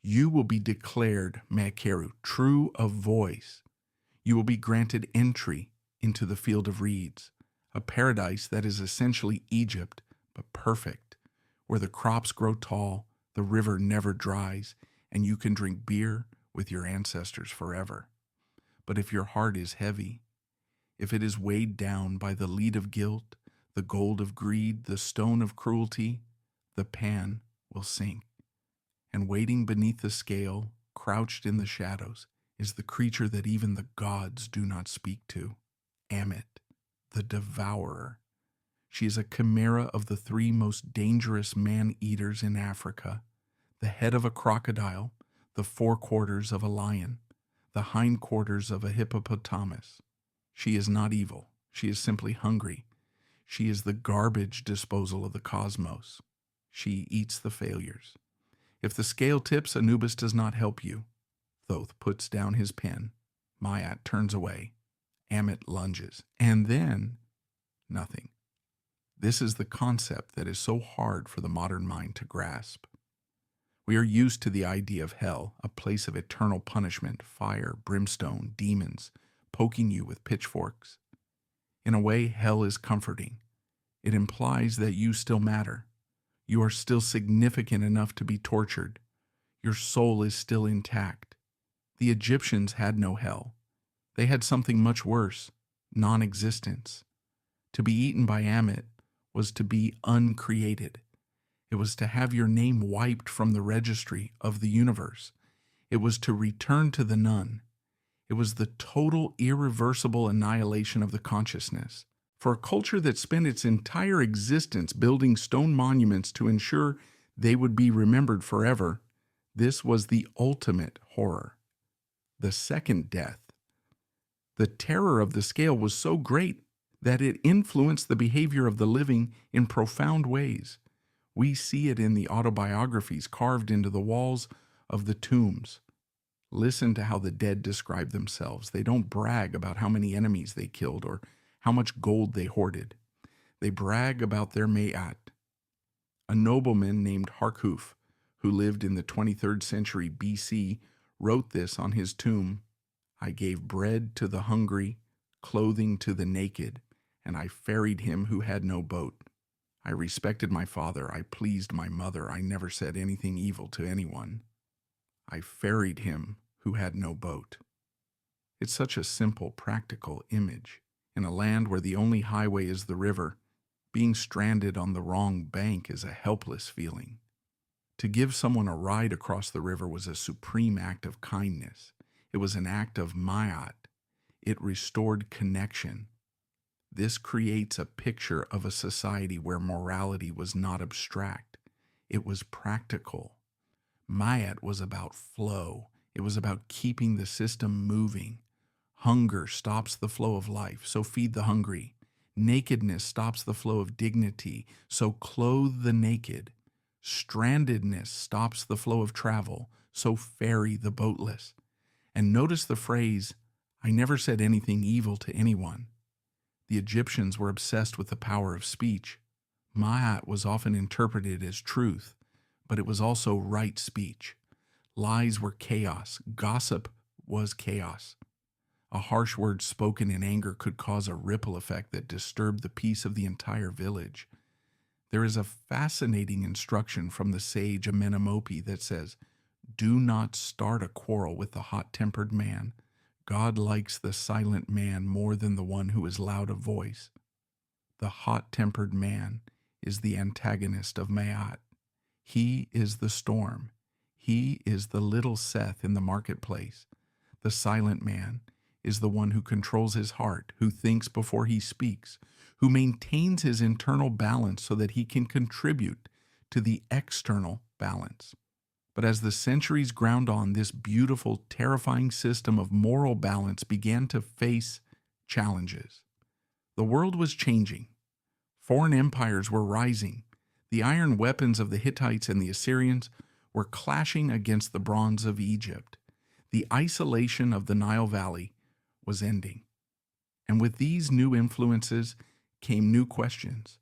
You will be declared Me'akeru, true of voice. You will be granted entry into the field of reeds, a paradise that is essentially Egypt, but perfect, where the crops grow tall, the river never dries, and you can drink beer with your ancestors forever. But if your heart is heavy, if it is weighed down by the lead of guilt, the gold of greed, the stone of cruelty, the pan will sink. And waiting beneath the scale, crouched in the shadows, is the creature that even the gods do not speak to, Ammit, the devourer. She is a chimera of the three most dangerous man-eaters in Africa, the head of a crocodile, the forequarters of a lion, the hindquarters of a hippopotamus. She is not evil. She is simply hungry. She is the garbage disposal of the cosmos. She eats the failures. If the scale tips, Anubis does not help you. Thoth puts down his pen. Mayat turns away. Ammit lunges. And then, nothing. This is the concept that is so hard for the modern mind to grasp. We are used to the idea of hell, a place of eternal punishment, fire, brimstone, demons, poking you with pitchforks. In a way, hell is comforting. It implies that you still matter. You are still significant enough to be tortured. Your soul is still intact. The Egyptians had no hell. They had something much worse, non-existence. To be eaten by Ammit was to be uncreated. It was to have your name wiped from the registry of the universe. It was to return to the none. It was the total, irreversible annihilation of the consciousness. For a culture that spent its entire existence building stone monuments to ensure they would be remembered forever, this was the ultimate horror. The second death. The terror of the scale was so great that it influenced the behavior of the living in profound ways. We see it in the autobiographies carved into the walls of the tombs. Listen to how the dead describe themselves. They don't brag about how many enemies they killed or how much gold they hoarded. They brag about their Mayat. A nobleman named Harkhuf, who lived in the 23rd century BC, wrote this on his tomb: I gave bread to the hungry, clothing to the naked, and I ferried him who had no boat. I respected my father, I pleased my mother, I never said anything evil to anyone. I ferried him who had no boat. It's such a simple, practical image. In a land where the only highway is the river, being stranded on the wrong bank is a helpless feeling. To give someone a ride across the river was a supreme act of kindness. It was an act of Mayat. It restored connection. This creates a picture of a society where morality was not abstract. It was practical. Mayat was about flow. It was about keeping the system moving. Hunger stops the flow of life, so feed the hungry. Nakedness stops the flow of dignity, so clothe the naked. Strandedness stops the flow of travel, so ferry the boatless. And notice the phrase, I never said anything evil to anyone. The Egyptians were obsessed with the power of speech. Mayat was often interpreted as truth, but it was also right speech. Lies were chaos. Gossip was chaos. A harsh word spoken in anger could cause a ripple effect that disturbed the peace of the entire village. There is a fascinating instruction from the sage Amenemope that says, do not start a quarrel with the hot-tempered man. God likes the silent man more than the one who is loud of voice. The hot-tempered man is the antagonist of Mayat. He is the storm. He is the little Seth in the marketplace. The silent man is the one who controls his heart, who thinks before he speaks, who maintains his internal balance so that he can contribute to the external balance. But as the centuries ground on, this beautiful, terrifying system of moral balance began to face challenges. The world was changing. Foreign empires were rising. The iron weapons of the Hittites and the Assyrians were clashing against the bronze of Egypt. The isolation of the Nile Valley was ending. And with these new influences came new questions.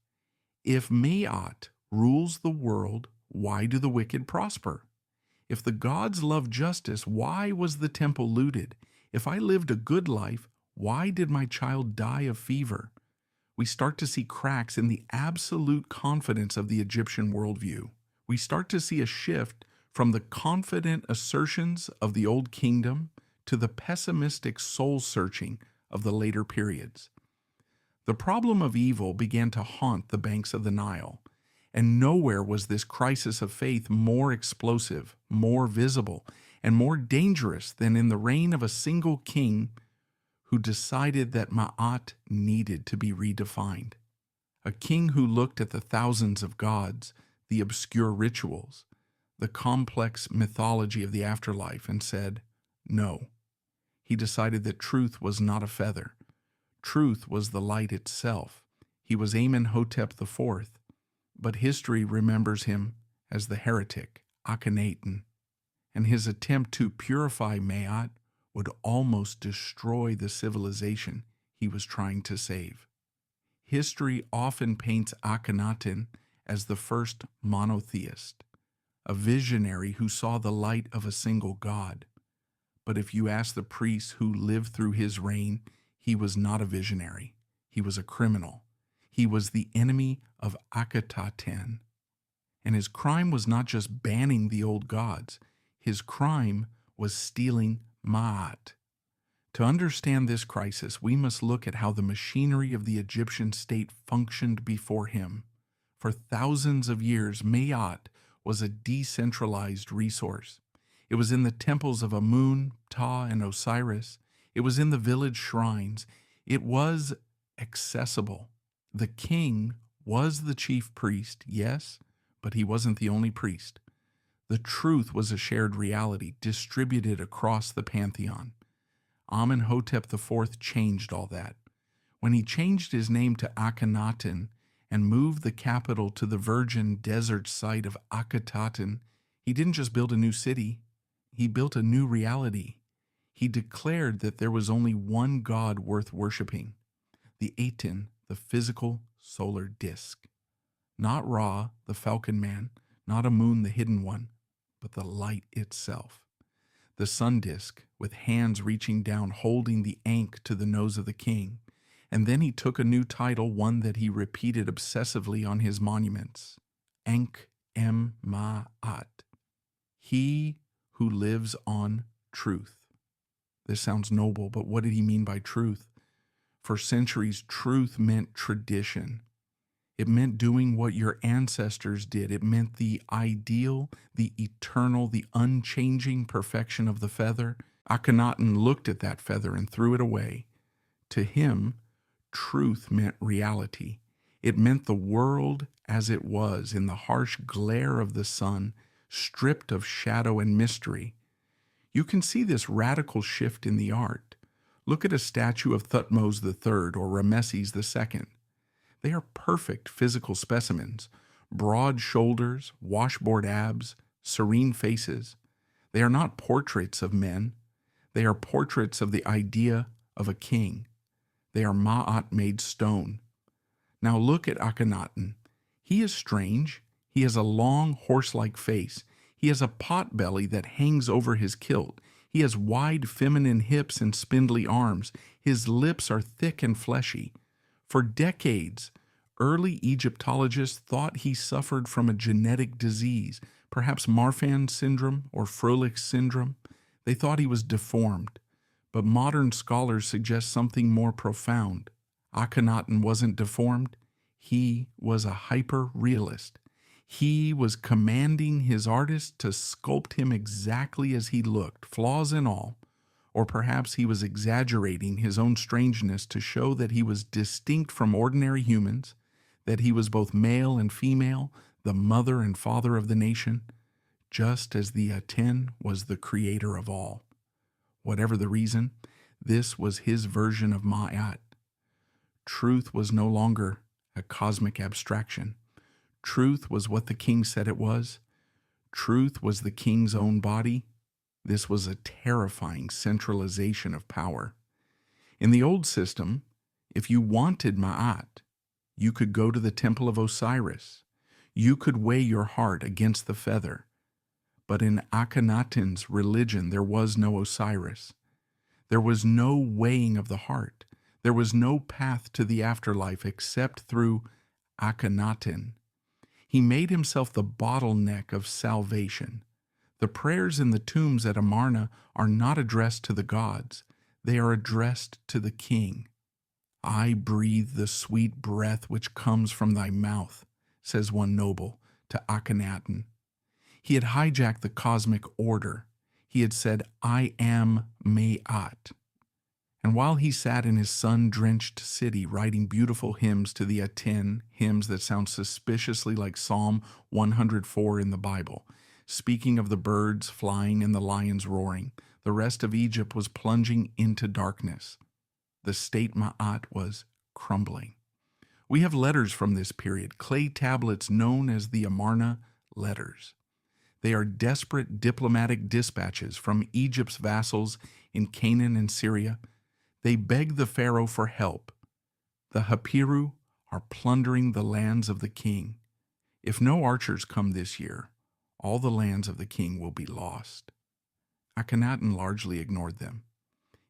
If Mayat rules the world, why do the wicked prosper? If the gods love justice, why was the temple looted? If I lived a good life, why did my child die of fever? We start to see cracks in the absolute confidence of the Egyptian worldview. We start to see a shift From the confident assertions of the Old Kingdom to the pessimistic soul-searching of the later periods, the problem of evil began to haunt the banks of the Nile, and nowhere was this crisis of faith more explosive, more visible, and more dangerous than in the reign of a single king who decided that Ma'at needed to be redefined. A king who looked at the thousands of gods, the obscure rituals, the complex mythology of the afterlife, and said, no. He decided that truth was not a feather. Truth was the light itself. He was Amenhotep IV, but history remembers him as the heretic, Akhenaten, and his attempt to purify Ma'at would almost destroy the civilization he was trying to save. History often paints Akhenaten as the first monotheist, a visionary who saw the light of a single god. But if you ask the priests who lived through his reign, he was not a visionary. He was a criminal. He was the enemy of Akhenaten. And his crime was not just banning the old gods. His crime was stealing Ma'at. To understand this crisis, we must look at how the machinery of the Egyptian state functioned before him. For thousands of years, Ma'at was a decentralized resource. It was in the temples of Amun, Ptah, and Osiris. It was in the village shrines. It was accessible. The king was the chief priest, yes, but he wasn't the only priest. The truth was a shared reality distributed across the pantheon. Amenhotep IV changed all that. When he changed his name to Akhenaten and moved the capital to the virgin desert site of Akhenaten, he didn't just build a new city, he built a new reality. He declared that there was only one God worth worshiping, the Aten, the physical solar disk. Not Ra, the falcon man, not Amun, the hidden one, but the light itself. The sun disk, with hands reaching down holding the Ankh to the nose of the king. And then he took a new title, one that he repeated obsessively on his monuments. Ankh-em-Ma'at. He who lives on truth. This sounds noble, but what did he mean by truth? For centuries, truth meant tradition. It meant doing what your ancestors did. It meant the ideal, the eternal, the unchanging perfection of the feather. Akhenaten looked at that feather and threw it away. To him, truth meant reality. It meant the world as it was in the harsh glare of the sun, stripped of shadow and mystery. You can see this radical shift in the art. Look at a statue of Thutmose III or Rameses II. They are perfect physical specimens, broad shoulders, washboard abs, serene faces. They are not portraits of men. They are portraits of the idea of a king. They are Ma'at-made stone. Now look at Akhenaten. He is strange. He has a long horse-like face. He has a pot belly that hangs over his kilt. He has wide feminine hips and spindly arms. His lips are thick and fleshy. For decades, early Egyptologists thought he suffered from a genetic disease, perhaps Marfan syndrome or Froelich syndrome. They thought he was deformed, but modern scholars suggest something more profound. Akhenaten wasn't deformed. He was a hyper-realist. He was commanding his artist to sculpt him exactly as he looked, flaws and all. Or perhaps he was exaggerating his own strangeness to show that he was distinct from ordinary humans, that he was both male and female, the mother and father of the nation, just as the Aten was the creator of all. Whatever the reason, this was his version of Ma'at. Truth was no longer a cosmic abstraction. Truth was what the king said it was. Truth was the king's own body. This was a terrifying centralization of power. In the old system, if you wanted Ma'at, you could go to the temple of Osiris. You could weigh your heart against the feather. But in Akhenaten's religion, there was no Osiris. There was no weighing of the heart. There was no path to the afterlife except through Akhenaten. He made himself the bottleneck of salvation, The prayers in the tombs at Amarna are not addressed to the gods. They are addressed to the king. I breathe the sweet breath which comes from thy mouth, says one noble to Akhenaten. He had hijacked the cosmic order. He had said, I am Ma'at. And while he sat in his sun-drenched city writing beautiful hymns to the Aten, hymns that sound suspiciously like Psalm 104 in the Bible, speaking of the birds flying and the lions roaring, the rest of Egypt was plunging into darkness. The state Ma'at was crumbling. We have letters from this period, clay tablets known as the Amarna letters. They are desperate diplomatic dispatches from Egypt's vassals in Canaan and Syria. They beg the Pharaoh for help. The Hapiru are plundering the lands of the king. If no archers come this year, all the lands of the king will be lost. Akhenaten largely ignored them.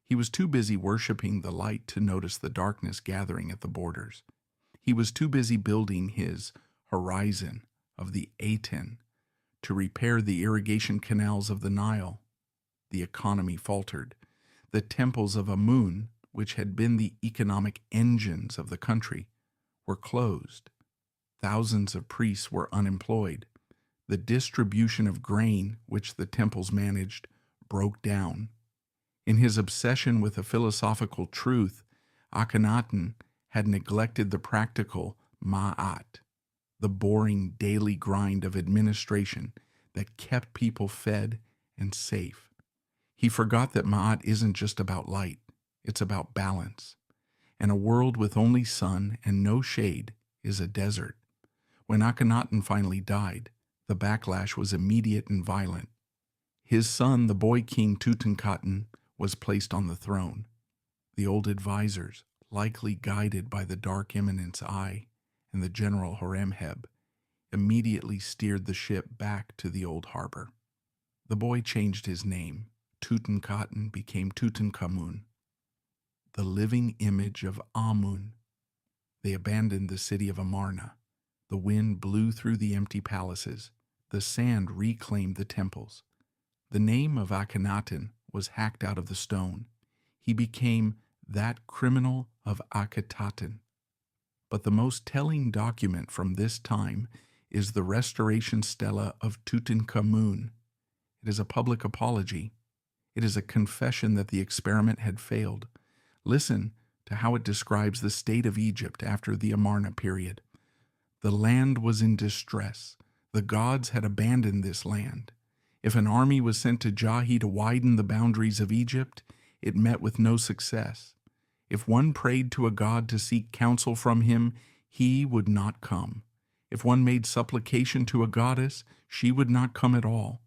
He was too busy worshiping the light to notice the darkness gathering at the borders. He was too busy building his horizon of the Aten to repair the irrigation canals of the Nile. The economy faltered. The temples of Amun, which had been the economic engines of the country, were closed. Thousands of priests were unemployed. The distribution of grain, which the temples managed, broke down. In his obsession with a philosophical truth, Akhenaten had neglected the practical Ma'at, the boring daily grind of administration that kept people fed and safe. He forgot that Ma'at isn't just about light, it's about balance. And a world with only sun and no shade is a desert. When Akhenaten finally died, the backlash was immediate and violent. His son, the boy king Tutankhaten, was placed on the throne. The old advisors, likely guided by the dark eminence Eye and the general Horemheb, immediately steered the ship back to the old harbor. The boy changed his name. Tutankhaten became Tutankhamun, the living image of Amun. They abandoned the city of Amarna. The wind blew through the empty palaces. The sand reclaimed the temples. The name of Akhenaten was hacked out of the stone. He became that criminal of Akhetaten. But the most telling document from this time is the restoration stela of Tutankhamun. It is a public apology. It is a confession that the experiment had failed. Listen to how it describes the state of Egypt after the Amarna period. The land was in distress. The gods had abandoned this land. If an army was sent to Jahi to widen the boundaries of Egypt, it met with no success. If one prayed to a god to seek counsel from him, he would not come. If one made supplication to a goddess, she would not come at all.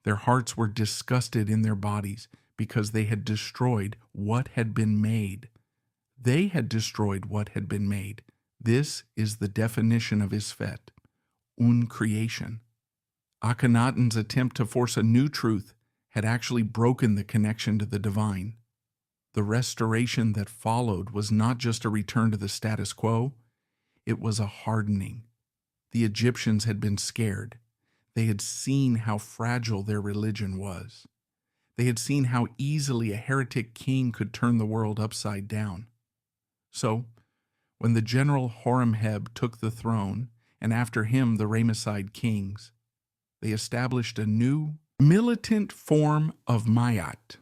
Their hearts were disgusted in their bodies because they had destroyed what had been made. They had destroyed what had been made. This is the definition of Isfet, uncreation. Akhenaten's attempt to force a new truth had actually broken the connection to the divine. The restoration that followed was not just a return to the status quo, it was a hardening. The Egyptians had been scared. They had seen how fragile their religion was. They had seen how easily a heretic king could turn the world upside down. So, when the general Horemheb took the throne, and after him the Ramesside kings, they established a new, militant form of Ma'at.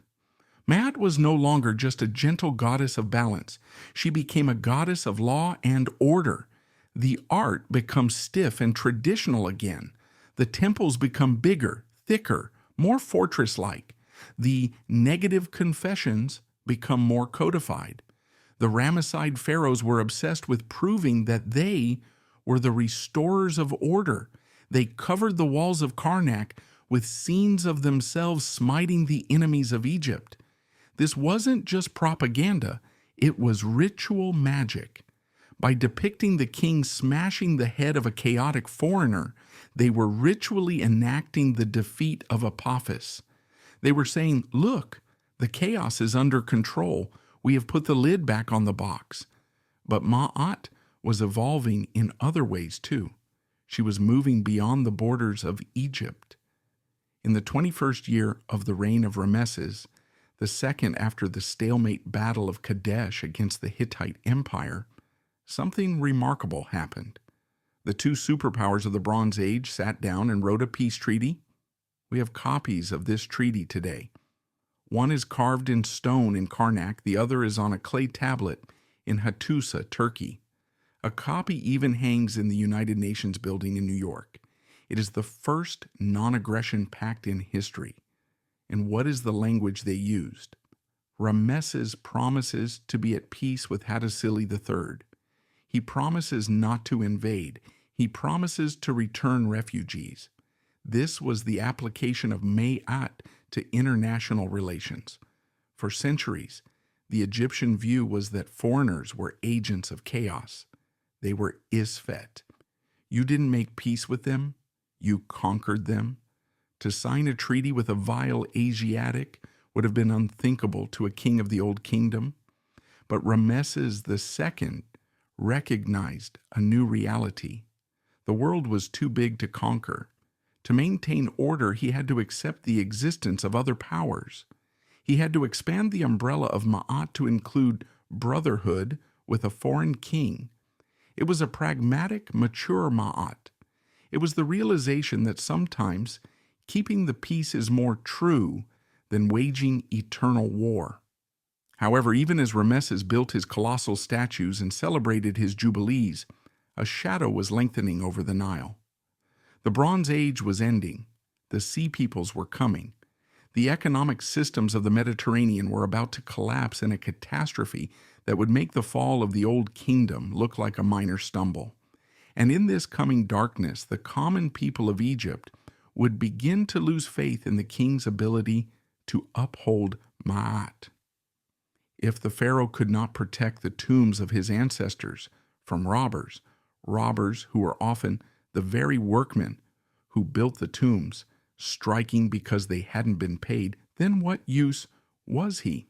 Ma'at was no longer just a gentle goddess of balance. She became a goddess of law and order. The art becomes stiff and traditional again. The temples become bigger, thicker, more fortress-like. The negative confessions become more codified. The Ramesside pharaohs were obsessed with proving that they were the restorers of order. They covered the walls of Karnak with scenes of themselves smiting the enemies of Egypt. This wasn't just propaganda, it was ritual magic. By depicting the king smashing the head of a chaotic foreigner, they were ritually enacting the defeat of Apophis. They were saying, look, the chaos is under control. We have put the lid back on the box. But Ma'at was evolving in other ways too. She was moving beyond the borders of Egypt. In the 21st year of the reign of Rameses, the second after the stalemate battle of Kadesh against the Hittite Empire, something remarkable happened. The two superpowers of the Bronze Age sat down and wrote a peace treaty. We have copies of this treaty today. One is carved in stone in Karnak, the other is on a clay tablet in Hattusa, Turkey. A copy even hangs in the United Nations building in New York. It is the first non-aggression pact in history. And what is the language they used? Rameses promises to be at peace with Hattusili III. He promises not to invade. He promises to return refugees. This was the application of Ma'at to international relations. For centuries, the Egyptian view was that foreigners were agents of chaos. They were Isfet. You didn't make peace with them, you conquered them. To sign a treaty with a vile Asiatic would have been unthinkable to a king of the Old Kingdom. But Rameses II recognized a new reality. The world was too big to conquer. To maintain order, he had to accept the existence of other powers. He had to expand the umbrella of Ma'at to include brotherhood with a foreign king. It was a pragmatic, mature Ma'at. It was the realization that sometimes keeping the peace is more true than waging eternal war. However, even as Rameses built his colossal statues and celebrated his jubilees, a shadow was lengthening over the Nile. The Bronze Age was ending. The Sea Peoples were coming. The economic systems of the Mediterranean were about to collapse in a catastrophe that would make the fall of the Old Kingdom look like a minor stumble. And in this coming darkness, the common people of Egypt would begin to lose faith in the king's ability to uphold Ma'at. If the pharaoh could not protect the tombs of his ancestors from robbers who were often the very workmen who built the tombs, striking because they hadn't been paid, then what use was he?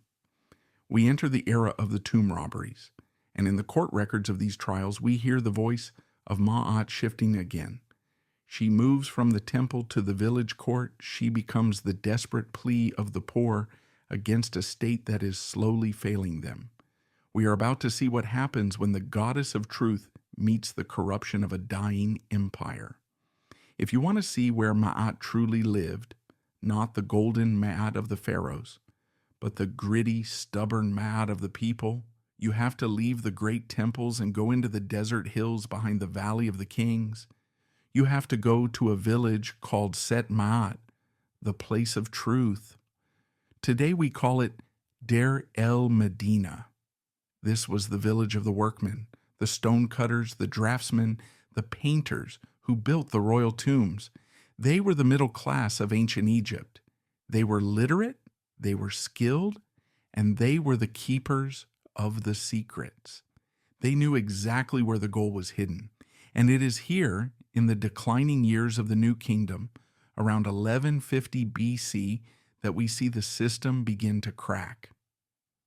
We enter the era of the tomb robberies, and in the court records of these trials, we hear the voice of Ma'at shifting again. She moves from the temple to the village court. She becomes the desperate plea of the poor against a state that is slowly failing them. We are about to see what happens when the goddess of truth meets the corruption of a dying empire. If you want to see where Ma'at truly lived, not the golden Ma'at of the pharaohs, but the gritty, stubborn Ma'at of the people, you have to leave the great temples and go into the desert hills behind the Valley of the Kings. You have to go to a village called Set Ma'at, the place of truth. Today we call it Der El Medina. This was the village of the workmen, the stonecutters, the draftsmen, the painters who built the royal tombs. They were the middle class of ancient Egypt. They were literate, they were skilled, and they were the keepers of the secrets. They knew exactly where the gold was hidden. And it is here, in the declining years of the New Kingdom, around 1150 BC, that we see the system begin to crack.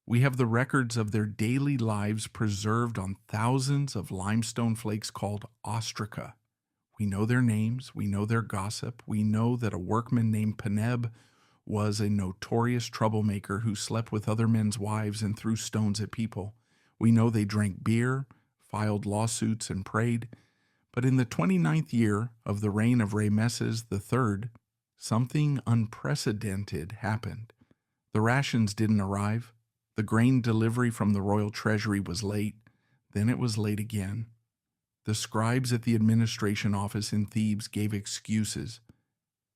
We have the records of their daily lives preserved on thousands of limestone flakes called ostraca. We know their names, we know their gossip, we know that a workman named Peneb was a notorious troublemaker who slept with other men's wives and threw stones at people. We know they drank beer, filed lawsuits, and prayed. But in the 29th year of the reign of Rameses III, something unprecedented happened. The rations didn't arrive. The grain delivery from the royal treasury was late. Then it was late again. The scribes at the administration office in Thebes gave excuses.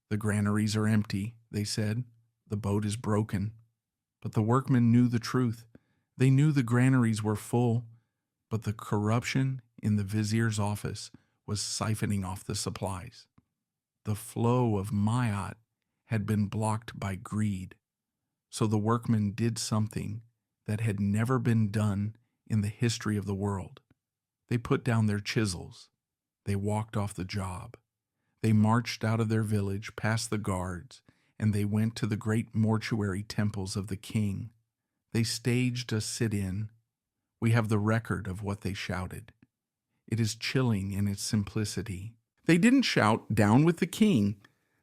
The granaries are empty, they said. The boat is broken. But the workmen knew the truth. They knew the granaries were full, but the corruption in the vizier's office was siphoning off the supplies. The flow of Ma'at had been blocked by greed. So the workmen did something that had never been done in the history of the world. They put down their chisels. They walked off the job. They marched out of their village, past the guards, and they went to the great mortuary temples of the king. They staged a sit-in. We have the record of what they shouted. It is chilling in its simplicity. They didn't shout, "Down with the king."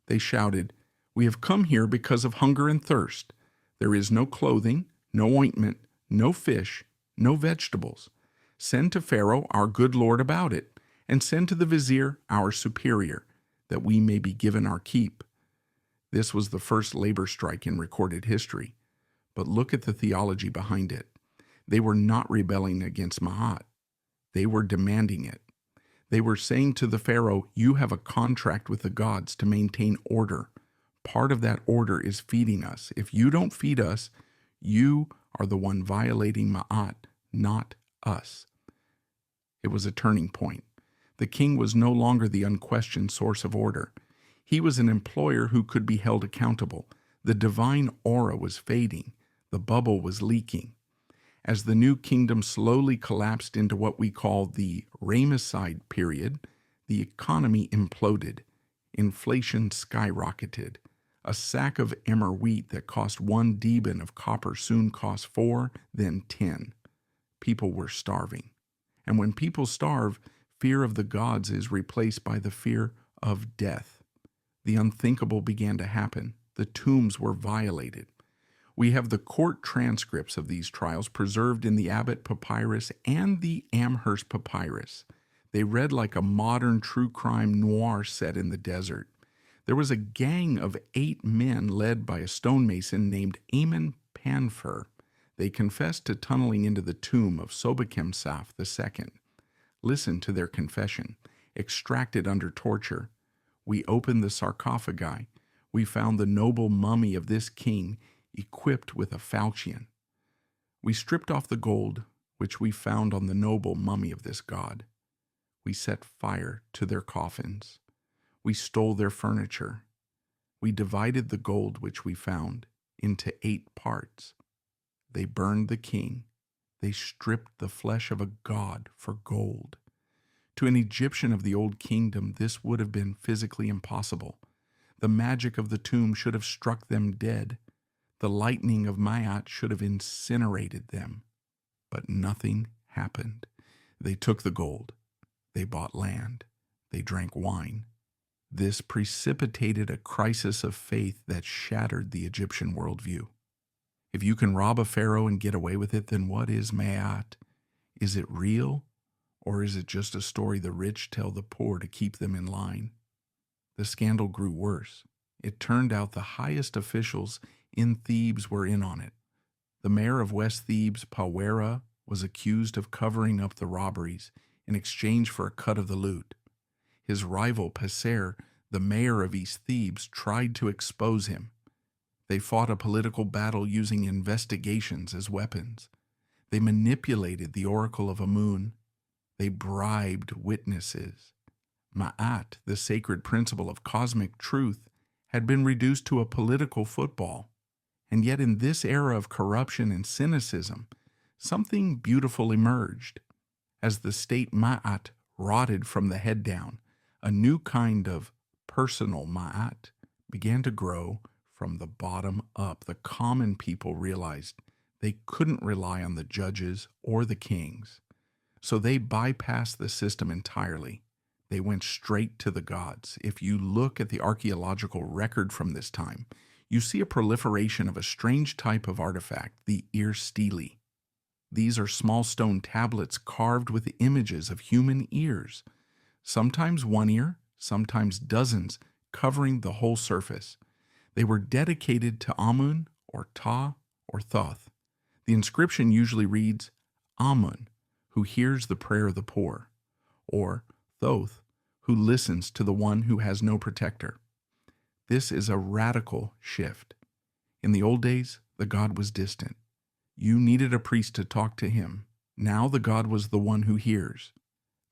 They shouted, We have come here because of hunger and thirst. There is no clothing, no ointment, no fish, no vegetables. Send to Pharaoh, our good lord, about it, and send to the vizier, our superior, that we may be given our keep." This was the first labor strike in recorded history. But look at the theology behind it. They were not rebelling against Ma'at. They were demanding it. They were saying to the Pharaoh, "You have a contract with the gods to maintain order. Part of that order is feeding us. If you don't feed us, you are the one violating Ma'at, not us." It was a turning point. The king was no longer the unquestioned source of order. He was an employer who could be held accountable. The divine aura was fading. The bubble was leaking. As the new kingdom slowly collapsed into what we call the Ramesside period, the economy imploded. Inflation skyrocketed. A sack of emmer wheat that cost 1 deben of copper soon cost 4, then 10. People were starving. And when people starve, fear of the gods is replaced by the fear of death. The unthinkable began to happen. The tombs were violated. We have the court transcripts of these trials preserved in the Abbott Papyrus and the Amherst Papyrus. They read like a modern true crime noir set in the desert. There was a gang of 8 men led by a stonemason named Amon Panfer. They confessed to tunneling into the tomb of Sobekemsaf II. Listen to their confession. Extracted under torture. "We opened the sarcophagi. We found the noble mummy of this king equipped with a falchion. We stripped off the gold which we found on the noble mummy of this god. We set fire to their coffins. We stole their furniture. We divided the gold which we found into 8 parts. They burned the king. They stripped the flesh of a god for gold." To an Egyptian of the Old Kingdom, this would have been physically impossible. The magic of the tomb should have struck them dead. The lightning of Ma'at should have incinerated them. But nothing happened. They took the gold. They bought land. They drank wine. This precipitated a crisis of faith that shattered the Egyptian worldview. If you can rob a pharaoh and get away with it, then what is Ma'at? Is it real, or is it just a story the rich tell the poor to keep them in line? The scandal grew worse. It turned out the highest officials in Thebes were in on it. The mayor of West Thebes, Pawera, was accused of covering up the robberies in exchange for a cut of the loot. His rival, Passer, the mayor of East Thebes, tried to expose him. They fought a political battle using investigations as weapons. They manipulated the oracle of Amun. They bribed witnesses. Ma'at, the sacred principle of cosmic truth, had been reduced to a political football. And yet in this era of corruption and cynicism, something beautiful emerged. As the state Ma'at rotted from the head down, a new kind of personal Ma'at began to grow from the bottom up. The common people realized they couldn't rely on the judges or the kings. So they bypassed the system entirely. They went straight to the gods. If you look at the archaeological record from this time, you see a proliferation of a strange type of artifact, the ear stelae. These are small stone tablets carved with images of human ears, sometimes one ear, sometimes dozens, covering the whole surface. They were dedicated to Amun or Ta or Thoth. The inscription usually reads, Amun, who hears the prayer of the poor, or Thoth, who listens to the one who has no protector. This is a radical shift. In the old days, the god was distant. You needed a priest to talk to him. Now the god was the one who hears.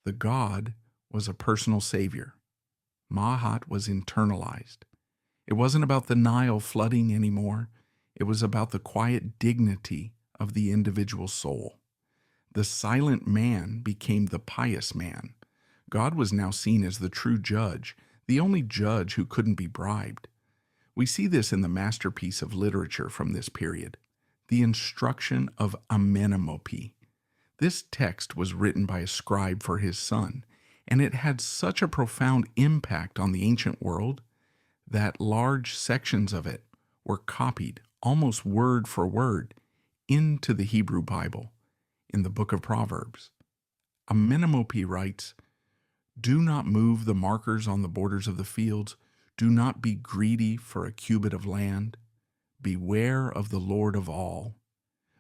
The god was a personal savior. Ma'at was internalized. It wasn't about the Nile flooding anymore. It was about the quiet dignity of the individual soul. The silent man became the pious man. God was now seen as the true judge, the only judge who couldn't be bribed. We see this in the masterpiece of literature from this period, the Instruction of Amenemope. This text was written by a scribe for his son, and it had such a profound impact on the ancient world. that large sections of it were copied, almost word for word, into the Hebrew Bible in the book of Proverbs. Amenemope writes, "Do not move the markers on the borders of the fields. Do not be greedy for a cubit of land. Beware of the Lord of all.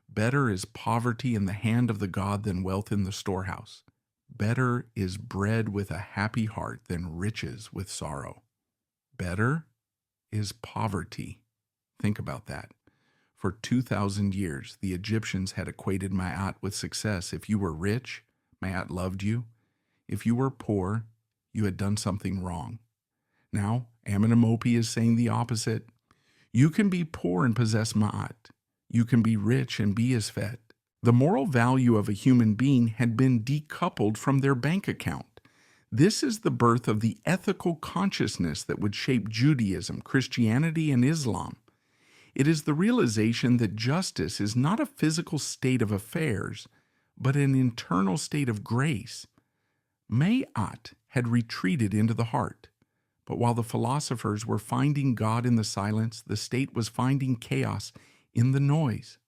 Better is poverty in the hand of the God than wealth in the storehouse. Better is bread with a happy heart than riches with sorrow." Better is poverty. Think about that. For 2,000 years, the Egyptians had equated Ma'at with success. If you were rich, Ma'at loved you. If you were poor, you had done something wrong. Now, Amenemope is saying the opposite. You can be poor and possess Ma'at. You can be rich and be Isfet. The moral value of a human being had been decoupled from their bank account. This is the birth of the ethical consciousness that would shape Judaism, Christianity, and Islam. It is the realization that justice is not a physical state of affairs, but an internal state of grace. Ma'at had retreated into the heart, but while the philosophers were finding God in the silence, the state was finding chaos in the noise.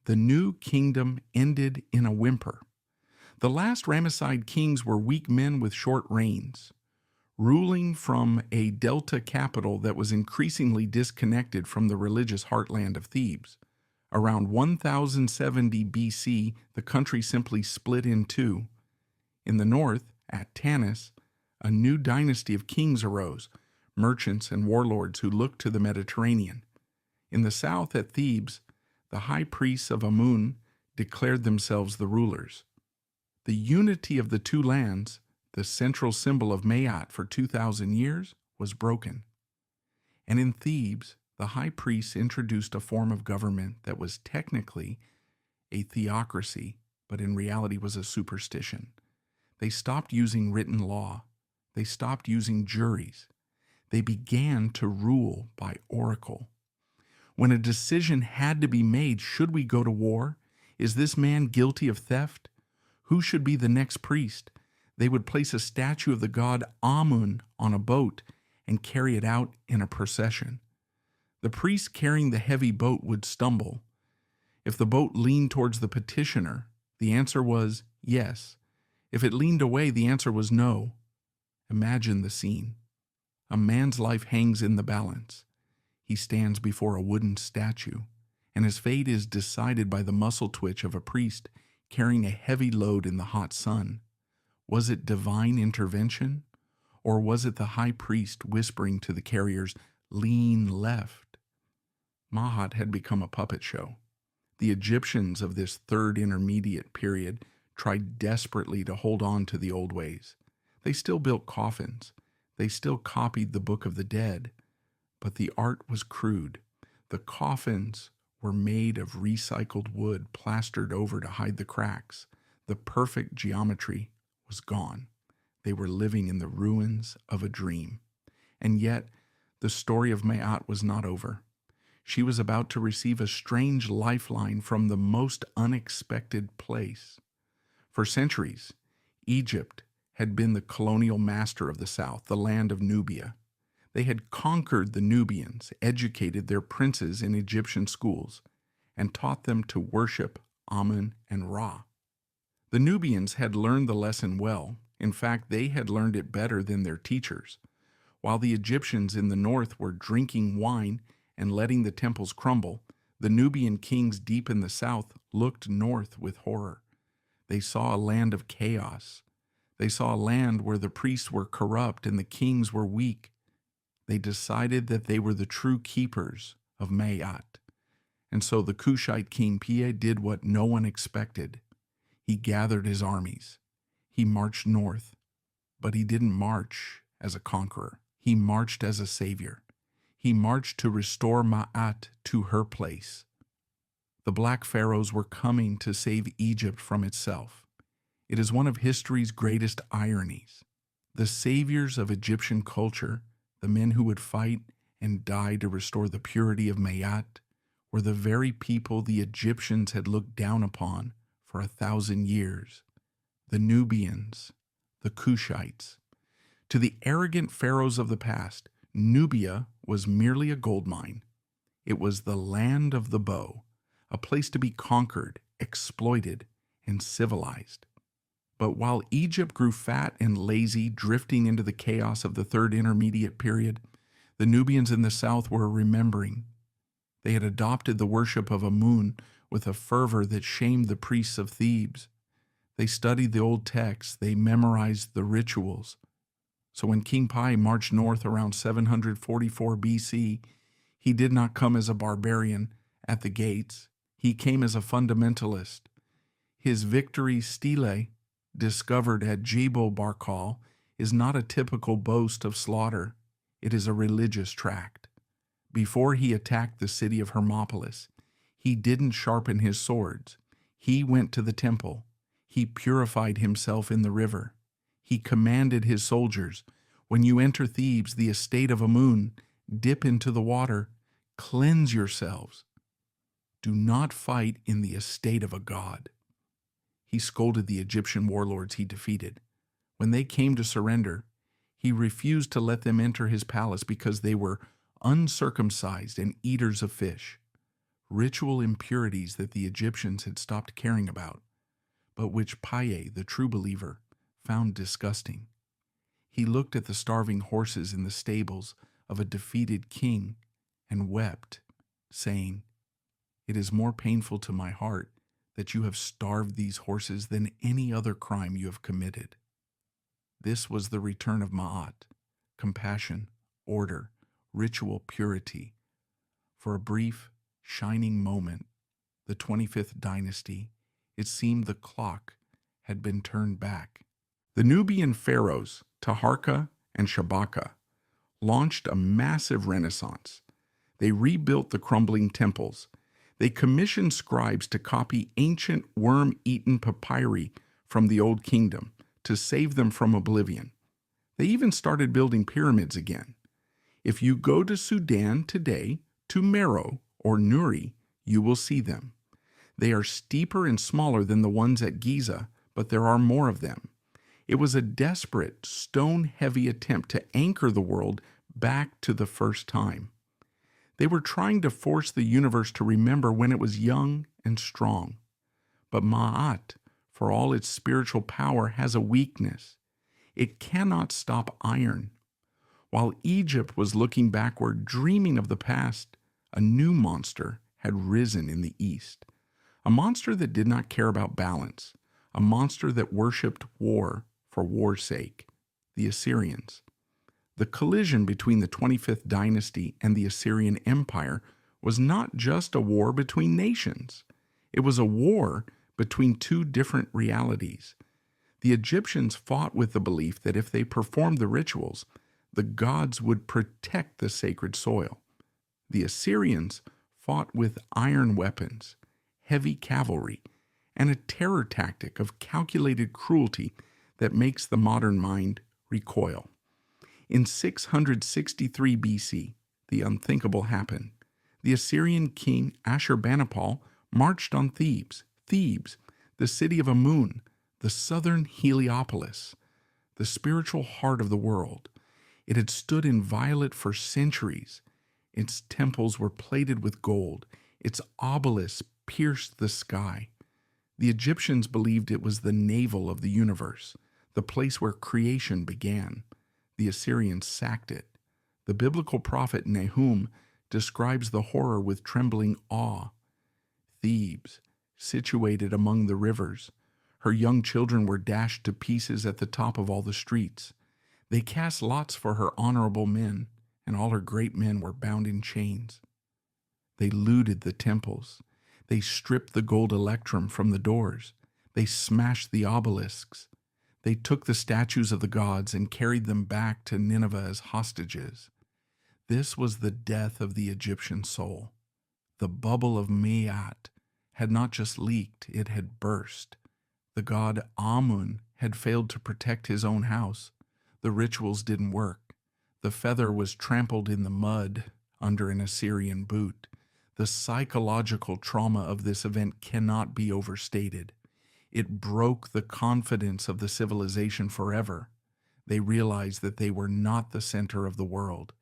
The new kingdom ended in a whimper. The last Ramesside kings were weak men with short reigns, ruling from a delta capital that was increasingly disconnected from the religious heartland of Thebes. Around 1070 BC, the country simply split in two. In the north, at Tanis, a new dynasty of kings arose, merchants and warlords who looked to the Mediterranean. In the south, at Thebes, the high priests of Amun declared themselves the rulers. The unity of the two lands, the central symbol of Ma'at for 2,000 years, was broken. And in Thebes, the high priests introduced a form of government that was technically a theocracy, but in reality was a superstition. They stopped using written law. They stopped using juries. They began to rule by oracle. When a decision had to be made, should we go to war? Is this man guilty of theft? Who should be the next priest? They would place a statue of the god Amun on a boat and carry it out in a procession. The priest carrying the heavy boat would stumble. If the boat leaned towards the petitioner, the answer was yes. If it leaned away, the answer was no. Imagine the scene. A man's life hangs in the balance. He stands before a wooden statue, and his fate is decided by the muscle twitch of a priest carrying a heavy load in the hot sun. Was it divine intervention, or was it the high priest whispering to the carriers, "Lean left"? Ma'at had become a puppet show. The Egyptians of this third intermediate period tried desperately to hold on to the old ways. They still built coffins. They still copied the Book of the Dead. But the art was crude. The coffins were made of recycled wood plastered over to hide the cracks. The perfect geometry was gone. They were living in the ruins of a dream. And yet, the story of Ma'at was not over. She was about to receive a strange lifeline from the most unexpected place. For centuries, Egypt had been the colonial master of the south, the land of Nubia. They had conquered the Nubians, educated their princes in Egyptian schools, and taught them to worship Amun and Ra. The Nubians had learned the lesson well. In fact, they had learned it better than their teachers. While the Egyptians in the north were drinking wine and letting the temples crumble, the Nubian kings deep in the south looked north with horror. They saw a land of chaos. They saw a land where the priests were corrupt and the kings were weak. They decided that they were the true keepers of Ma'at. And so the Kushite king Pia did what no one expected. He gathered his armies. He marched north, but he didn't march as a conqueror. He marched as a savior. He marched to restore Ma'at to her place. The black pharaohs were coming to save Egypt from itself. It is one of history's greatest ironies. The saviors of Egyptian culture, the men who would fight and die to restore the purity of Ma'at, were the very people the Egyptians had looked down upon for 1,000 years. The Nubians, the Kushites. To the arrogant pharaohs of the past, Nubia was merely a gold mine. It was the land of the bow, a place to be conquered, exploited, and civilized. But while Egypt grew fat and lazy, drifting into the chaos of the Third Intermediate Period, the Nubians in the south were remembering. They had adopted the worship of Amun with a fervor that shamed the priests of Thebes. They studied the old texts, they memorized the rituals. So when King Pi marched north around 744 BC, he did not come as a barbarian at the gates. He came as a fundamentalist. His victory stele, discovered at Jebel Barkal, is not a typical boast of slaughter. It is a religious tract. Before he attacked the city of Hermopolis, he didn't sharpen his swords. He went to the temple. He purified himself in the river. He commanded his soldiers, "When you enter Thebes, the estate of Amun, dip into the water, cleanse yourselves. Do not fight in the estate of a god." He scolded the Egyptian warlords he defeated. When they came to surrender, he refused to let them enter his palace because they were uncircumcised and eaters of fish, ritual impurities that the Egyptians had stopped caring about, but which Paye, the true believer, found disgusting. He looked at the starving horses in the stables of a defeated king and wept, saying, "It is more painful to my heart that you have starved these horses than any other crime you have committed." This was the return of Ma'at, compassion, order, ritual purity. For a brief, shining moment, the 25th dynasty, it seemed the clock had been turned back. The Nubian pharaohs, Taharka and Shabaka, launched a massive renaissance. They rebuilt the crumbling temples. They commissioned scribes to copy ancient worm-eaten papyri from the Old Kingdom to save them from oblivion. They even started building pyramids again. If you go to Sudan today, to Meroe or Nuri, you will see them. They are steeper and smaller than the ones at Giza, but there are more of them. It was a desperate, stone-heavy attempt to anchor the world back to the first time. They were trying to force the universe to remember when it was young and strong. But Ma'at, for all its spiritual power, has a weakness. It cannot stop iron. While Egypt was looking backward, dreaming of the past, a new monster had risen in the east. A monster that did not care about balance. A monster that worshipped war for war's sake. The Assyrians. The collision between the 25th dynasty and the Assyrian Empire was not just a war between nations. It was a war between two different realities. The Egyptians fought with the belief that if they performed the rituals, the gods would protect the sacred soil. The Assyrians fought with iron weapons, heavy cavalry, and a terror tactic of calculated cruelty that makes the modern mind recoil. In 663 BC, the unthinkable happened. The Assyrian king Ashurbanipal marched on Thebes, the city of Amun, the southern Heliopolis, the spiritual heart of the world. It had stood inviolate for centuries. Its temples were plated with gold. Its obelisks pierced the sky. The Egyptians believed it was the navel of the universe, the place where creation began. The Assyrians sacked it. The biblical prophet Nahum describes the horror with trembling awe. Thebes, situated among the rivers, her young children were dashed to pieces at the top of all the streets. They cast lots for her honorable men, and all her great men were bound in chains. They looted the temples. They stripped the gold electrum from the doors. They smashed the obelisks. They took the statues of the gods and carried them back to Nineveh as hostages. This was the death of the Egyptian soul. The bubble of Ma'at had not just leaked, it had burst. The god Amun had failed to protect his own house. The rituals didn't work. The feather was trampled in the mud under an Assyrian boot. The psychological trauma of this event cannot be overstated. It broke the confidence of the civilization forever. They realized that they were not the center of the world.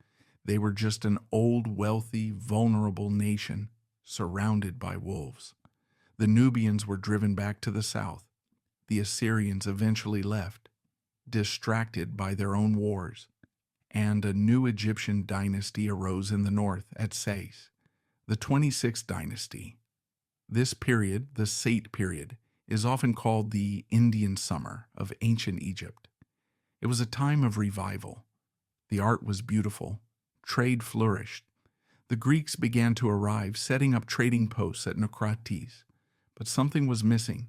They were just an old, wealthy, vulnerable nation surrounded by wolves. The Nubians were driven back to the south. The Assyrians eventually left, distracted by their own wars, and a new Egyptian dynasty arose in the north at Sais, the 26th dynasty. This period, the Sate period, is often called the Indian summer of ancient Egypt. It was a time of revival. The art was beautiful. Trade flourished. The Greeks began to arrive, setting up trading posts at Naucratis. But something was missing.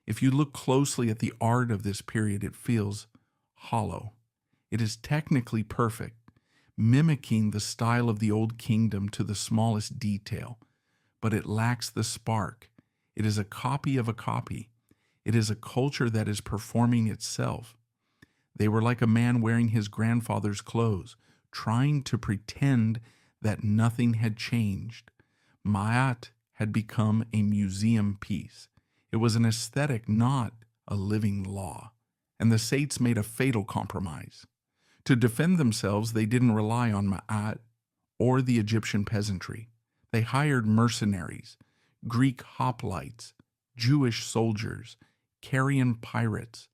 If you look closely at the art of this period, it feels hollow. It is technically perfect, mimicking the style of the Old Kingdom to the smallest detail, but it lacks the spark. It is a copy of a copy. It is a culture that is performing itself. They were like a man wearing his grandfather's clothes, trying to pretend that nothing had changed. Ma'at had become a museum piece. It was an aesthetic, not a living law. And the Sates made a fatal compromise. To defend themselves, they didn't rely on Ma'at or the Egyptian peasantry. They hired mercenaries, Greek hoplites, Jewish soldiers, Carian pirates.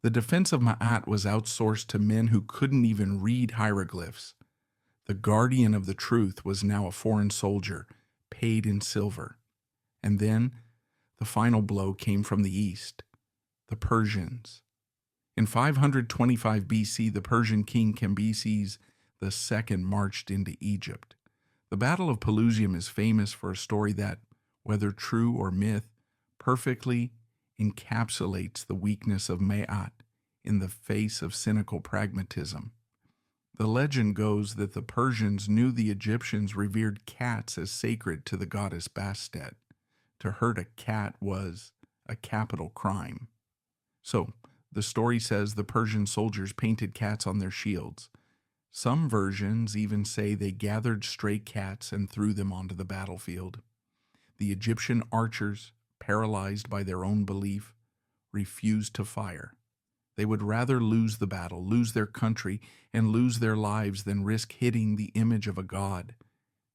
The defense of Ma'at was outsourced to men who couldn't even read hieroglyphs. The guardian of the truth was now a foreign soldier, paid in silver. And then the final blow came from the east, the Persians. In 525 BC, the Persian king Cambyses II marched into Egypt. The Battle of Pelusium is famous for a story that, whether true or myth, perfectly encapsulates the weakness of Ma'at in the face of cynical pragmatism. The legend goes that the Persians knew the Egyptians revered cats as sacred to the goddess Bastet. To hurt a cat was a capital crime. So, the story says the Persian soldiers painted cats on their shields. Some versions even say they gathered stray cats and threw them onto the battlefield. The Egyptian archers, paralyzed by their own belief, refused to fire. They would rather lose the battle, lose their country, and lose their lives than risk hitting the image of a god.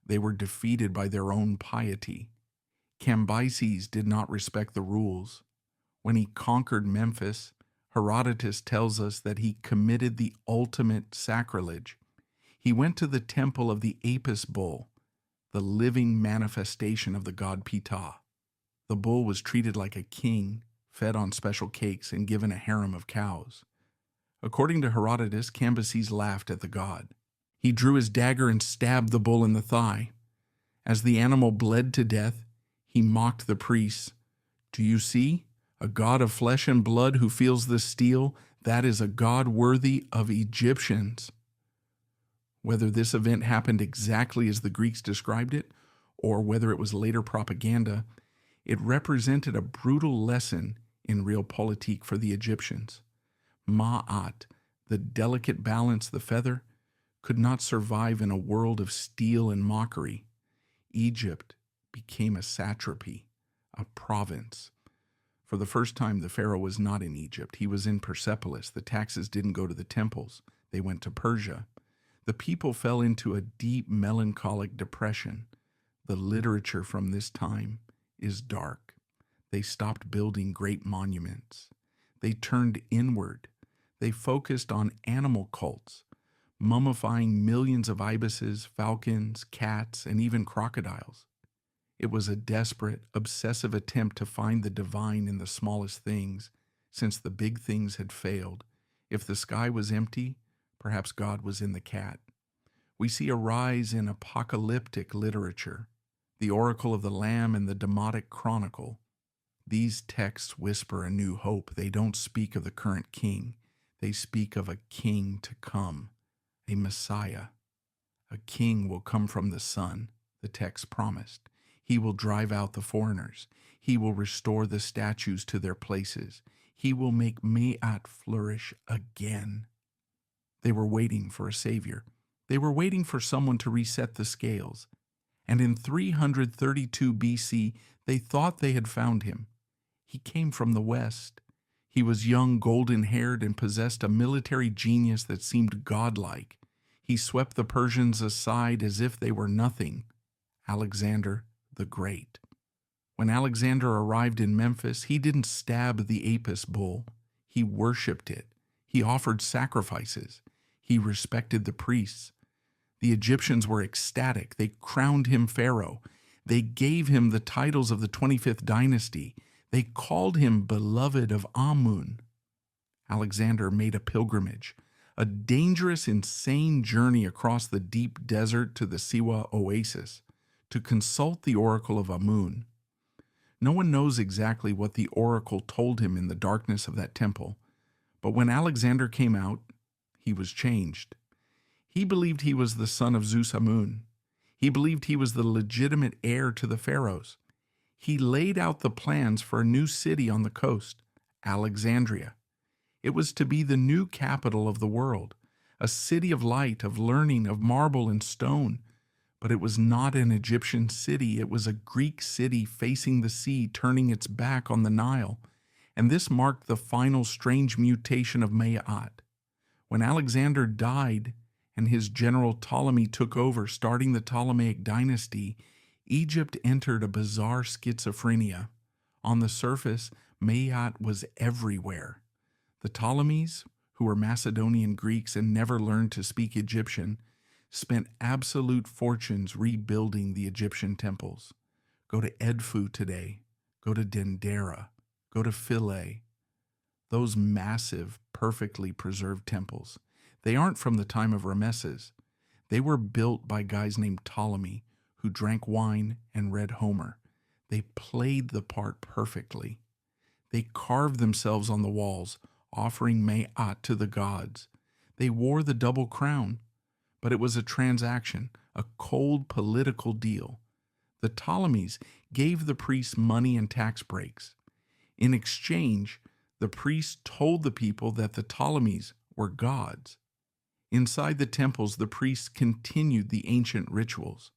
They were defeated by their own piety. Cambyses did not respect the rules. When he conquered Memphis, Herodotus tells us that he committed the ultimate sacrilege. He went to the temple of the Apis bull, the living manifestation of the god Ptah. The bull was treated like a king, fed on special cakes, and given a harem of cows. According to Herodotus, Cambyses laughed at the god. He drew his dagger and stabbed the bull in the thigh. As the animal bled to death, he mocked the priests. "Do you see? A god of flesh and blood who feels the steel, that is a god worthy of Egyptians." Whether this event happened exactly as the Greeks described it, or whether it was later propaganda, it represented a brutal lesson in realpolitik for the Egyptians. Ma'at, the delicate balance, the feather, could not survive in a world of steel and mockery. Egypt became a satrapy, a province. For the first time, the pharaoh was not in Egypt. He was in Persepolis. The taxes didn't go to the temples. They went to Persia. The people fell into a deep melancholic depression. The literature from this time is dark. They stopped building great monuments. They turned inward. They focused on animal cults, mummifying millions of ibises, falcons, cats, and even crocodiles. It was a desperate, obsessive attempt to find the divine in the smallest things, since the big things had failed. If the sky was empty, perhaps God was in the cat. We see a rise in apocalyptic literature, the Oracle of the Lamb and the Demotic Chronicle. These texts whisper a new hope. They don't speak of the current king. They speak of a king to come, a Messiah. A king will come from the sun, the text promised. He will drive out the foreigners. He will restore the statues to their places. He will make Ma'at flourish again. They were waiting for a savior. They were waiting for someone to reset the scales. And in 332 BC, they thought they had found him. He came from the west. He was young, golden-haired, and possessed a military genius that seemed godlike. He swept the Persians aside as if they were nothing. Alexander the Great. When Alexander arrived in Memphis, he didn't stab the Apis bull. He worshipped it. He offered sacrifices. He respected the priests. The Egyptians were ecstatic. They crowned him pharaoh. They gave him the titles of the 25th dynasty. They called him beloved of Amun. Alexander made a pilgrimage, a dangerous, insane journey across the deep desert to the Siwa oasis, to consult the oracle of Amun. No one knows exactly what the oracle told him in the darkness of that temple, but when Alexander came out, he was changed. He believed he was the son of Zeus Amun. He believed he was the legitimate heir to the pharaohs. He laid out the plans for a new city on the coast, Alexandria. It was to be the new capital of the world, a city of light, of learning, of marble and stone. But it was not an Egyptian city. It was a Greek city facing the sea, turning its back on the Nile. And this marked the final strange mutation of Maat. When Alexander died and his general Ptolemy took over, starting the Ptolemaic dynasty, Egypt entered a bizarre schizophrenia. On the surface, Maat was everywhere. The Ptolemies, who were Macedonian Greeks and never learned to speak Egyptian, spent absolute fortunes rebuilding the Egyptian temples. Go to Edfu today. Go to Dendera. Go to Philae. Those massive, perfectly preserved temples. They aren't from the time of Rameses. They were built by guys named Ptolemy, who drank wine and read Homer. They played the part perfectly. They carved themselves on the walls, offering Maat to the gods. They wore the double crown, but it was a transaction, a cold political deal. The Ptolemies gave the priests money and tax breaks. In exchange, the priests told the people that the Ptolemies were gods. Inside the temples, the priests continued the ancient rituals.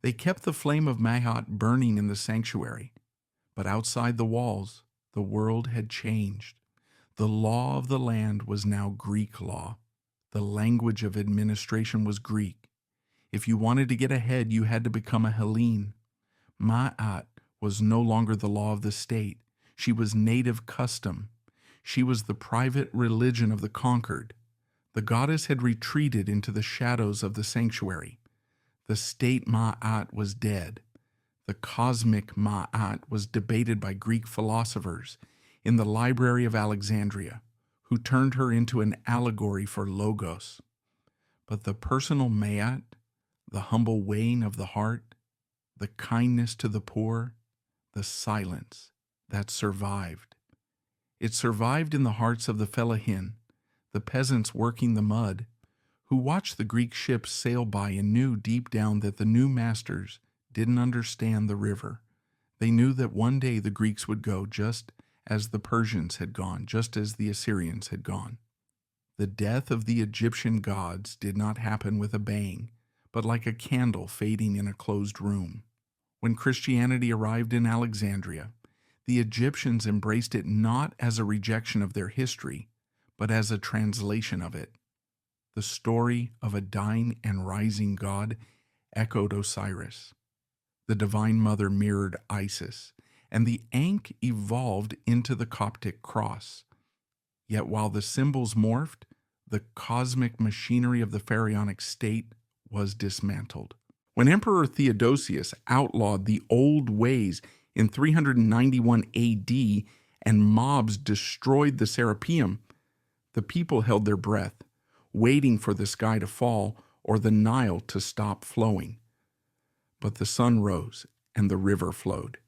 They kept the flame of Maat burning in the sanctuary. But outside the walls, the world had changed. The law of the land was now Greek law. The language of administration was Greek. If you wanted to get ahead, you had to become a Hellene. Maat was no longer the law of the state. She was native custom. She was the private religion of the conquered. The goddess had retreated into the shadows of the sanctuary. The state Maat was dead. The cosmic Maat was debated by Greek philosophers in the Library of Alexandria, who turned her into an allegory for Logos. But the personal Maat, the humble weighing of the heart, the kindness to the poor, the silence, that survived. It survived in the hearts of the fellahin, the peasants working the mud, who watched the Greek ships sail by and knew deep down that the new masters didn't understand the river. They knew that one day the Greeks would go, just as the Persians had gone, just as the Assyrians had gone. The death of the Egyptian gods did not happen with a bang, but like a candle fading in a closed room. When Christianity arrived in Alexandria, the Egyptians embraced it not as a rejection of their history, but as a translation of it. The story of a dying and rising god echoed Osiris. The Divine Mother mirrored Isis, and the Ankh evolved into the Coptic cross. Yet while the symbols morphed, the cosmic machinery of the pharaonic state was dismantled. When Emperor Theodosius outlawed the old ways in 391 AD and mobs destroyed the Serapeum, the people held their breath, waiting for the sky to fall or the Nile to stop flowing. But the sun rose and the river flowed.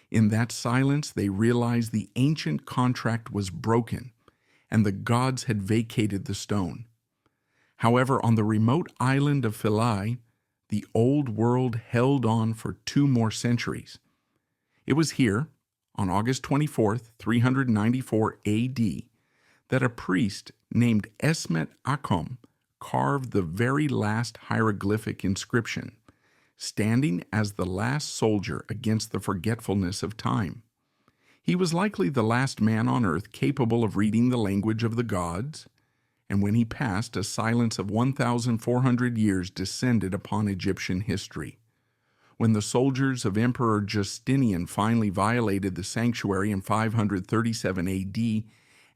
In that silence, they realized the ancient contract was broken and the gods had vacated the stone. However, on the remote island of Philae, the old world held on for 2 more centuries. It was here, on August 24th, 394 AD, that a priest named Esmet Akom carved the very last hieroglyphic inscription, standing as the last soldier against the forgetfulness of time. He was likely the last man on earth capable of reading the language of the gods And when he passed, a silence of 1,400 years descended upon Egyptian history. When the soldiers of Emperor Justinian finally violated the sanctuary in 537 AD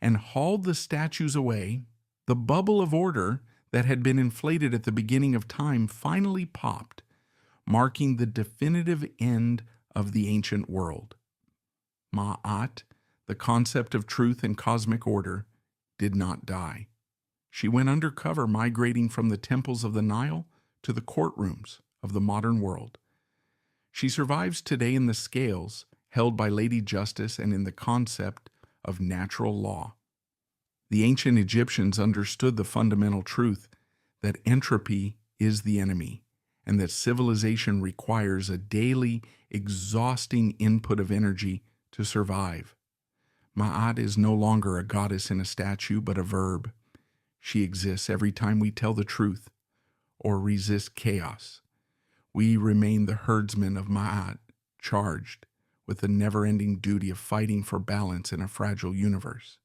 and hauled the statues away, the bubble of order that had been inflated at the beginning of time finally popped, marking the definitive end of the ancient world. Ma'at, the concept of truth and cosmic order, did not die. She went undercover, migrating from the temples of the Nile to the courtrooms of the modern world. She survives today in the scales held by Lady Justice and in the concept of natural law. The ancient Egyptians understood the fundamental truth that entropy is the enemy and that civilization requires a daily, exhausting input of energy to survive. Ma'at is no longer a goddess in a statue, but a verb. She exists every time we tell the truth or resist chaos. We remain the herdsmen of Ma'at, charged with the never-ending duty of fighting for balance in a fragile universe.